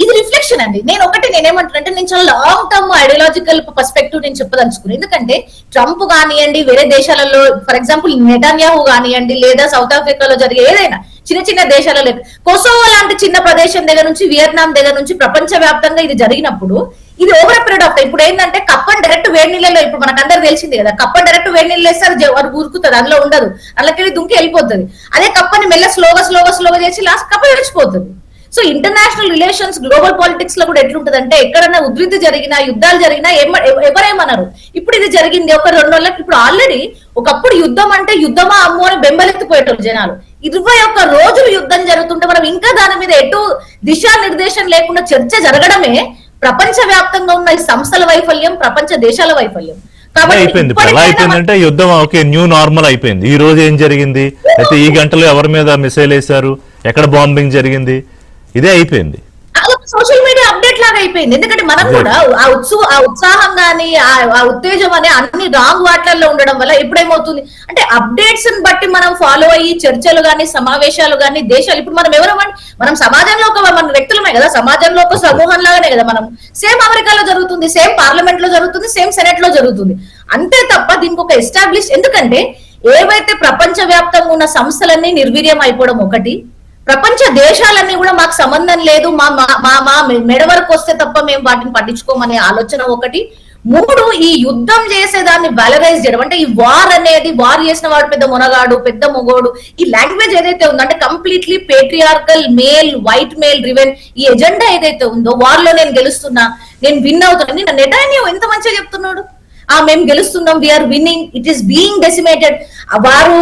ఇది రిఫ్లెక్షన్ అండి. నేనేమంటానంటే నేను చాలా లాంగ్ టర్మ్ ఐడియాలజికల్ పర్స్పెక్టివ్ నేను చెప్పదలుచుకున్నాను. ఎందుకంటే ట్రంప్ కానివ్వండి, వేరే దేశాలలో ఫర్ ఎగ్జాంపుల్ నెటాన్యాహు కానివ్వండి, లేదా సౌత్ ఆఫ్రికాలో జరిగే ఏదైనా చిన్న దేశాలలో, కొసోవో లాంటి చిన్న ప్రదేశం దగ్గర నుంచి, వియత్నాం దగ్గర నుంచి ప్రపంచ వ్యాప్తంగా ఇది జరిగినప్పుడు ఇది ఓవర్ పీరియడ్ ఆఫ్ టైం. ఇప్పుడు ఏంటంటే కప్పని డైరెక్ట్ వేడి నీళ్ళలో, ఇప్పుడు మనకు అందరు తెలిసింది కదా, కప్పని డైరెక్ట్ వేడి నీళ్ళు వేస్తే అది ఉరుకుతుంది, అందులో ఉండదు, అందులోకి దుంకి వెళ్ళిపోతుంది. అదే కప్పని మెల్ల స్లోగా చేసి లాస్ట్ కప్ప విడిచిపోతుంది. So international relations, global politics లో కూడా ఎట్లుంటది అంటే ఎక్కడన్నా ఉద్రిక్తి జరిగినా, యుద్ధాలు జరిగినా ఎవరేమన్నారు. ఇప్పుడు ఇది జరిగింది ఒక 2 నెలలకు. ఇప్పుడు ఆల్రెడీ ఒకప్పుడు యుద్ధం అంటే యుద్ధమా అమ్మో అని బెంబలెత్తిపోయేటోళ్ళు జనాలు. 21 రోజులు యుద్ధం జరుగుతుంటే మనం ఇంకా దాని మీద ఎటు దిశానిర్దేశం లేకుండా చర్చ జరగడమే ప్రపంచ వ్యాప్తంగా ఉన్న ఈ సంస్థల వైఫల్యం, ప్రపంచ దేశాల వైఫల్యం. అయిపోయింది. ఎలా అయిపోయిందంటే యుద్ధం ఓకే న్యూ నార్మల్ అయిపోయింది. ఈ రోజు ఏం జరిగింది, అయితే ఈ గంటలో ఎవరి మీద మిసైల్ వేశారు, ఎక్కడ బాంబింగ్ జరిగింది, ఇదే అయిపోయింది. సోషల్ మీడియా అప్డేట్ లాగా అయిపోయింది. ఎందుకంటే మనం కూడా ఆ ఉత్సాహం గానీ ఆ ఉత్తేజం అనే అన్ని రాంగ్ వాట్లలో ఉండడం వల్ల ఎప్పుడేమవుతుంది అంటే అప్డేట్స్ బట్టి మనం ఫాలో అయ్యి చర్చలు గానీ, సమావేశాలు గానీ, దేశాలు, ఇప్పుడు మనం ఎవరమండి, మనం సమాజంలో మన వ్యక్తులమే కదా, సమాజంలో ఒక సమూహం లాగానే కదా. మనం సేమ్ అమెరికాలో జరుగుతుంది, సేమ్ పార్లమెంట్ లో జరుగుతుంది, సేమ్ సెనెట్ లో జరుగుతుంది. అంతే తప్ప దీనికి ఒక ఎస్టాబ్లిష్, ఎందుకంటే ఏవైతే ప్రపంచ వ్యాప్తంగా ఉన్న సంస్థలన్నీ నిర్వీర్యం అయిపోవడం ఒకటి, ప్రపంచ దేశాలన్నీ కూడా మాకు సంబంధం లేదు, మా మెడ వరకు వస్తే తప్ప మేము వాటిని పట్టించుకోమనే ఆలోచన ఒకటి. 3 ఈ యుద్ధం చేసేదాన్ని వాలరైజ్ చేయడం, అంటే ఈ వార్ అనేది, వార్ చేసిన వాడు పెద్ద మొనగాడు, పెద్ద మొగోడు, ఈ లాంగ్వేజ్ ఏదైతే ఉందో అంటే completely patriarchal, male, white male driven ఈ ఎజెండా ఏదైతే ఉందో, వార్ లో నేను గెలుస్తున్నా, నేను విన్ అవుతున్నా. నిన్న నెటాన్యాహు ఎంత మంచిగా చెప్తున్నాడు, మేము గెలుస్తున్నాం, we are winning, it is being decimated. వారు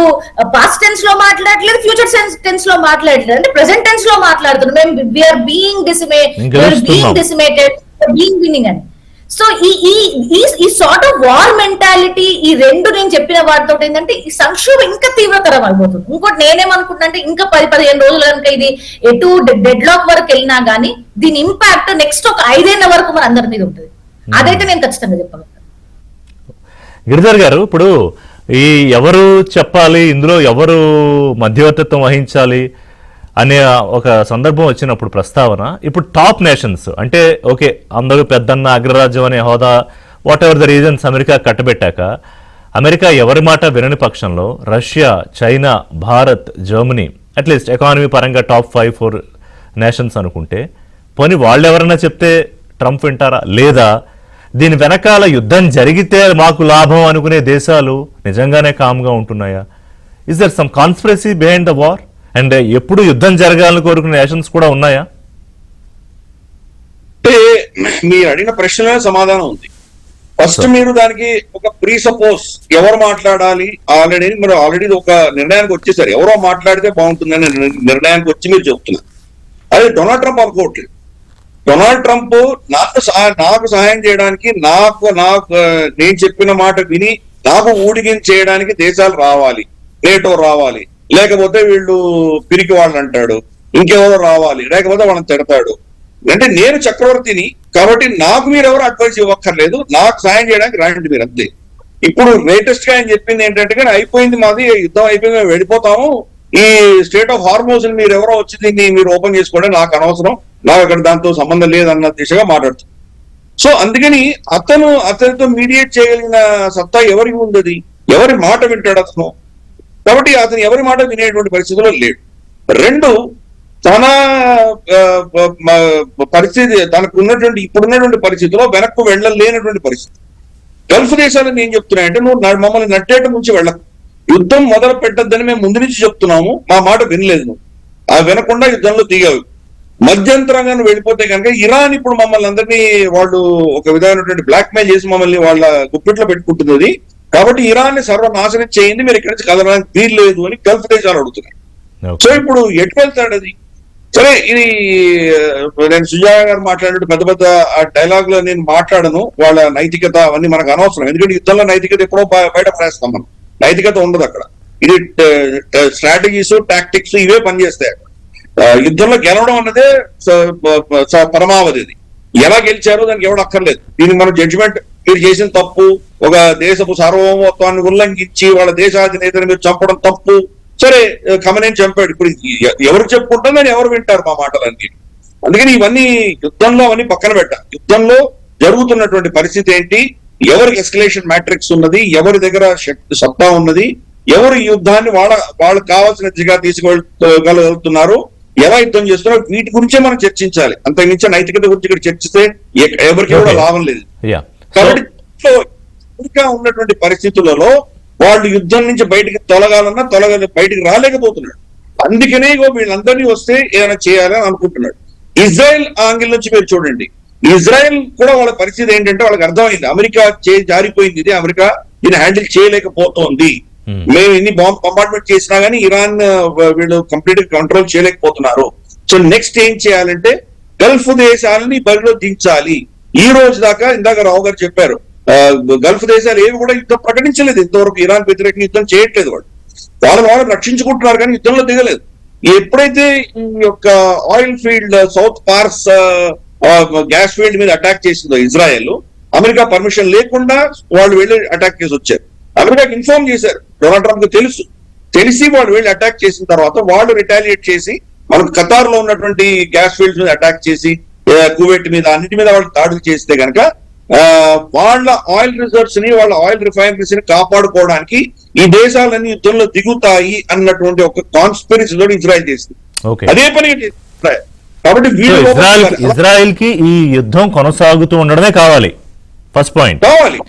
పాస్ట్ టెన్స్ లో మాట్లాడలేదు, ఫ్యూచర్ టెన్స్ లో మాట్లాడలేదు, అంటే ప్రెసెంట్ టెన్స్ లో మాట్లాడుతున్నారు. మేము we are being decimated, being winning అని. సో ఈ సార్ట్ ఆఫ్ వార్ మెంటాలిటీ, ఈ 2 నేను చెప్పిన వాటితో ఏంటంటే ఈ సంక్షోభం ఇంకా తీవ్రతరం అయిపోతుంది. ఇంకోటి నేనేమనుకుంటున్నా అంటే ఇంకా 10-15 రోజులు కనుక ఇది ఎటు డెడ్ లాక్ వరకు వెళ్ళినా గానీ దీని ఇంపాక్ట్ నెక్స్ట్ ఒక 5 ఏళ్ల వరకు మన అందరి మీద ఉంటుంది. అదైతే నేను ఖచ్చితంగా చెప్పగలను. గిరిధర్ గారు, ఇప్పుడు ఈ ఎవరు చెప్పాలి, ఇందులో ఎవరు మధ్యవర్తిత్వం వహించాలి అనే ఒక సందర్భం వచ్చినప్పుడు ప్రస్తావన, ఇప్పుడు టాప్ నేషన్స్ అంటే ఓకే అందరూ పెద్దన్న, అగ్రరాజ్యం అనే హోదా, whatever the reasons America కట్టబెట్టాక అమెరికా ఎవరి మాట వినని పక్షంలో Russia, China, Bharat, Germany at least economy పరంగా టాప్ 5-4 నేషన్స్ అనుకుంటే, పోనీ వాళ్ళు ఎవరన్నా చెప్తే ట్రంప్ వింటారా, లేదా దీని వెనకాల యుద్ధం జరిగితే మాకు లాభం అనుకునే దేశాలు నిజంగానే కామ్గా ఉంటున్నాయా? Is there some conspiracy behind the war? And ఎప్పుడు యుద్ధం జరగాలని కోరుకునే నేషన్స్ కూడా ఉన్నాయా? అంటే మీరు అడిగిన ప్రశ్నలో సమాధానం ఉంది. ఫస్ట్ మీరు దానికి ఒక ప్రీ సపోజ్ ఎవరు మాట్లాడాలి ఆల్రెడీ ఒక నిర్ణయానికి వచ్చేసారు, ఎవరో మాట్లాడితే బాగుంటుందని నిర్ణయానికి వచ్చి మీరు చెప్తున్నారు. అదే డొనాల్డ్ ట్రంప్ అనుకోవట్లేదు. డొనాల్డ్ ట్రంప్ నాకు సహాయం చేయడానికి, నేను చెప్పిన మాట విని నాకు ఊడిగిని చేయడానికి దేశాలు రావాలి, నేటో రావాలి, లేకపోతే వీళ్ళు పిరికి వాళ్ళు అంటాడు, ఇంకెవరో రావాలి, లేకపోతే వాళ్ళని తిడతాడు. అంటే నేను చక్రవర్తిని కాబట్టి నాకు మీరు ఎవరు అడ్వైస్ ఇవ్వక్కర్లేదు, నాకు సాయం చేయడానికి రాండి మీరు అంతే. ఇప్పుడు లేటెస్ట్ గా ఆయన చెప్పింది ఏంటంటే కానీ అయిపోయింది, మాది యుద్ధం అయిపోయింది, మేము వెళ్ళిపోతాము, ఈ స్టేట్ ఆఫ్ హార్మోస్ మీరు ఎవరో వచ్చి దీన్ని మీరు ఓపెన్ చేసుకోండి, నాకు అనవసరం, నాకు అక్కడ దాంతో సంబంధం లేదన్న దిశగా మాట్లాడుతుంది. సో అందుకని అతనితో మీడియేట్ చేయగలిగిన సత్తా ఎవరికి ఉంది, ఎవరి మాట వింటాడు అతను. కాబట్టి అతను ఎవరి మాట వినేటువంటి పరిస్థితిలో లేడు. రెండు, తన పరిస్థితి తనకు ఉన్నటువంటి ఇప్పుడున్నటువంటి పరిస్థితిలో వెనక్కు వెళ్ళలేనటువంటి పరిస్థితి. గల్ఫ్ దేశాలను ఏం చెప్తున్నాయంటే నువ్వు మమ్మల్ని నట్టేట నుంచి వెళ్ళకు, యుద్ధం మొదలు పెట్టద్దని మేము ముందు నుంచి చెప్తున్నాము, మా మాట వినలేదు, నువ్వు ఆ వినకుండా యుద్ధంలో దిగావు. మధ్యంతరంగా నువ్వు వెళ్ళిపోతే కనుక ఇరాన్ ఇప్పుడు మమ్మల్ని అందరినీ వాళ్ళు ఒక విధమైనటువంటి బ్లాక్ మెయిల్ చేసి మమ్మల్ని వాళ్ళ గుప్పిట్లో పెట్టుకుంటున్నది, కాబట్టి ఇరాన్ ని సర్వనాశనం చేయండి, మీరు ఇక్కడి నుంచి కదలడానికి వీలు లేదు అని గల్ఫ్ దేశాలు అడుగుతున్నాయి. సో ఇప్పుడు ఎటు వెళ్తాడు అది? సరే, ఇది నేను సుజాయ గారు మాట్లాడినట్టు పెద్ద పెద్ద డైలాగ్ లో నేను మాట్లాడను, వాళ్ళ నైతికత అవన్నీ మనకు అనవసరం. ఎందుకంటే యుద్ధంలో నైతికత ఎప్పుడో బయట పడేస్తాం మనం, నైతికత ఉండదు అక్కడ. ఇది స్ట్రాటజీస్, టాక్టిక్స్ ఇవే పనిచేస్తాయి అక్కడ. యుద్ధంలో గెలవడం అన్నదే పరమావధి. ఇది ఎలా గెలిచారో దానికి ఎవడు అక్కర్లేదు. దీనికి మనం జడ్జిమెంట్, మీరు చేసిన తప్పు, ఒక దేశపు సార్వభౌమత్వాన్ని ఉల్లంఘించి వాళ్ళ దేశాధినేతని మీరు చంపడం తప్పు, సరే కమనేని చంపాడు, ఇప్పుడు ఎవరు చెప్పుకుంటాం కానీ ఎవరు వింటారు మా మాటలన్నీ. అందుకని ఇవన్నీ యుద్ధంలో అవన్నీ పక్కన పెట్టాలి. యుద్ధంలో జరుగుతున్నటువంటి పరిస్థితి ఏంటి, ఎవరికి ఎస్కలేషన్ మ్యాట్రిక్స్ ఉన్నది, ఎవరి దగ్గర సత్తా ఉన్నది, ఎవరు ఈ యుద్ధాన్ని వాళ్ళకి కావాల్సిన దిశగా తీసుకెళ్తున్నారు, ఎలా యుద్ధం చేస్తున్నారు, వీటి గురించే మనం చర్చించాలి. అంతకుమించి నైతికత గురించి ఇక్కడ చర్చిస్తే ఎవరికి కూడా లాభం లేదు. కాబట్టి ఇంకా ఉన్నటువంటి పరిస్థితులలో వాళ్ళు యుద్ధం నుంచి బయటికి తొలగాలన్నా బయటికి రాలేకపోతున్నాడు. అందుకనే వీళ్ళందరినీ వస్తే ఏదైనా చేయాలని అనుకుంటున్నాడు. ఇజ్రాయెల్ యాంగిల్ నుంచి మీరు చూడండి, ఇజ్రాయెల్ కూడా వాళ్ళ పరిస్థితి ఏంటంటే వాళ్ళకి అర్థమైంది, అమెరికా జారిపోయింది, ఇది అమెరికా దీన్ని హ్యాండిల్ చేయలేకపోతుంది, మేము ఎన్ని కంపార్ట్మెంట్ చేసినా కానీ ఇరాన్ వీళ్ళు కంప్లీట్ గా కంట్రోల్ చేయలేకపోతున్నారు. సో నెక్స్ట్ ఏం చేయాలంటే గల్ఫ్ దేశాలని బరిలో దించాలి. ఈ రోజు దాకా ఇందాక రావు గారు చెప్పారు, గల్ఫ్ దేశాలు ఏవి కూడా యుద్ధం ప్రకటించలేదు ఇంతవరకు, ఇరాన్ వ్యతిరేకంగా యుద్ధం చేయట్లేదు, వాళ్ళు రక్షించుకుంటున్నారు కానీ యుద్ధంలో దిగలేదు. ఎప్పుడైతే ఈ యొక్క oil field South Pars gas field మీద అటాక్ చేసిందో ఇజ్రాయెల్, అమెరికా పర్మిషన్ లేకుండా వాళ్ళు వెళ్ళి అటాక్ చేసి వచ్చారు. అమెరికాకి ఇన్ఫార్మ్ చేశారు, డొనాల్డ్ ట్రంప్ కు తెలిసి వాళ్ళు వెళ్ళి అటాక్ చేసిన తర్వాత వాళ్ళు రిటాలియేట్ చేసి మనకు ఖతార్ లో ఉన్నటువంటి గ్యాస్ ఫీల్డ్స్ మీద అటాక్ చేసి, కువైట్ మీద, అన్నిటి మీద వాళ్ళు దాడులు చేస్తే కనుక వాళ్ళ ఆయిల్ రిజర్వ్స్ ని, వాళ్ళ ఆయిల్ రిఫైనరీస్ ని కాపాడుకోవడానికి ఈ దేశాలన్నీ యుద్ధంలో దిగుతాయి అన్నటువంటి ఒక కాన్స్పిరసీలో ఇజ్రాయెల్ చేసింది. అదే పని కాబట్టి ఇజ్రాయెల్ కి ఈ యుద్ధం కొనసాగుతూ ఉండడమే కావాలి, ఫస్ట్ పాయింట్ కావాలి.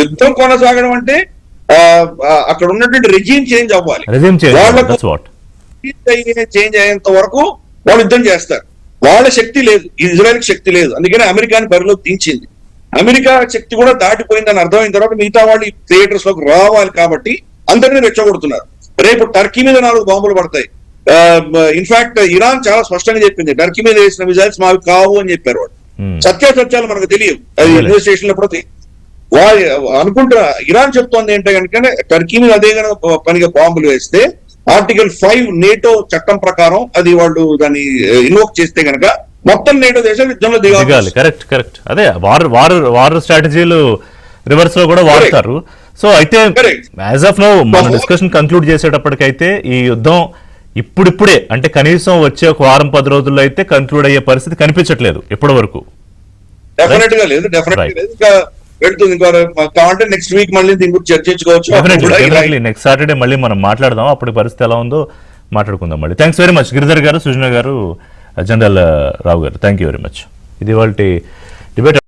యుద్ధం కొనసాగడం అంటే అక్కడ ఉన్నటువంటి రెజీమ్ చేంజ్ అవ్వాలి. చేంజ్ అయ్యేంత వరకు వాళ్ళు యుద్ధం చేస్తారు. వాళ్ళ శక్తి లేదు, ఇజ్రాయెల్ శక్తి లేదు, అందుకని అమెరికాని బరిలో దించింది. అమెరికా శక్తి కూడా దాటిపోయిందని అర్థమైన తర్వాత మిగతా వాళ్ళు ఈ థియేటర్స్ లోకి రావాలి కాబట్టి అందరినీ రెచ్చగొడుతున్నారు. రేపు టర్కీ మీద 4 బాంబులు పడతాయి. ఇన్ఫాక్ట్ ఇరాన్ చాలా స్పష్టంగా చెప్పింది, టర్కీ మీద వేసిన మిజైల్స్ మావి కావు అని చెప్పారు. వాళ్ళు సత్యాసత్యాలు మనకు తెలియవు, అది ఇన్వెస్టిగేషన్ ఎప్పుడో అనుకుంటా. ఇరాన్ చెప్తోంది ఏంటంటే కనుక టర్కీ మీద అదే కనుక పనిగా బాంబులు వేస్తే ఆర్టికల్ 5 నేటో చట్టం ప్రకారం అది వాళ్ళు దాన్ని ఇన్వోక్ చేస్తే కనుక మొత్తం నేటో దేశాలు యుద్ధంలో దిగాలి. కరెక్ట్. అదే వార్ స్ట్రాటజీలు రివర్స్ లో కూడా వాడతారు. సో అయితే యాజ్ ఆఫ్ నౌ మన డిస్కషన్ కంక్లూడ్ చేసేటప్పటికైతే ఈ యుద్ధం ఇప్పుడిప్పుడే అంటే కనీసం వచ్చే ఒక వారం 10 రోజుల్లో అయితే కంక్లూడ్ అయ్యే పరిస్థితి కనిపించట్లేదు ఇప్పటి వరకు. డెఫినెట్ గా లేదు. ఇంకా వెళ్తుంది. కావాలంటే నెక్స్ట్ వీక్ మళ్ళీ దీని గురించి చర్చించుకోవచ్చు. నెక్స్ట్ సాటర్డే మళ్ళీ మనం మాట్లాడదాం, అప్పుడు పరిస్థితి ఎలా ఉందో మాట్లాడుకుందాం మళ్ళీ. థ్యాంక్స్ వెరీ మచ్ గిరిధర్ గారు, సుజనా గారు, జనరల్ రావు గారు, థ్యాంక్ యూ వెరీ మచ్. ఇది వాళ్ళ డిబేట్.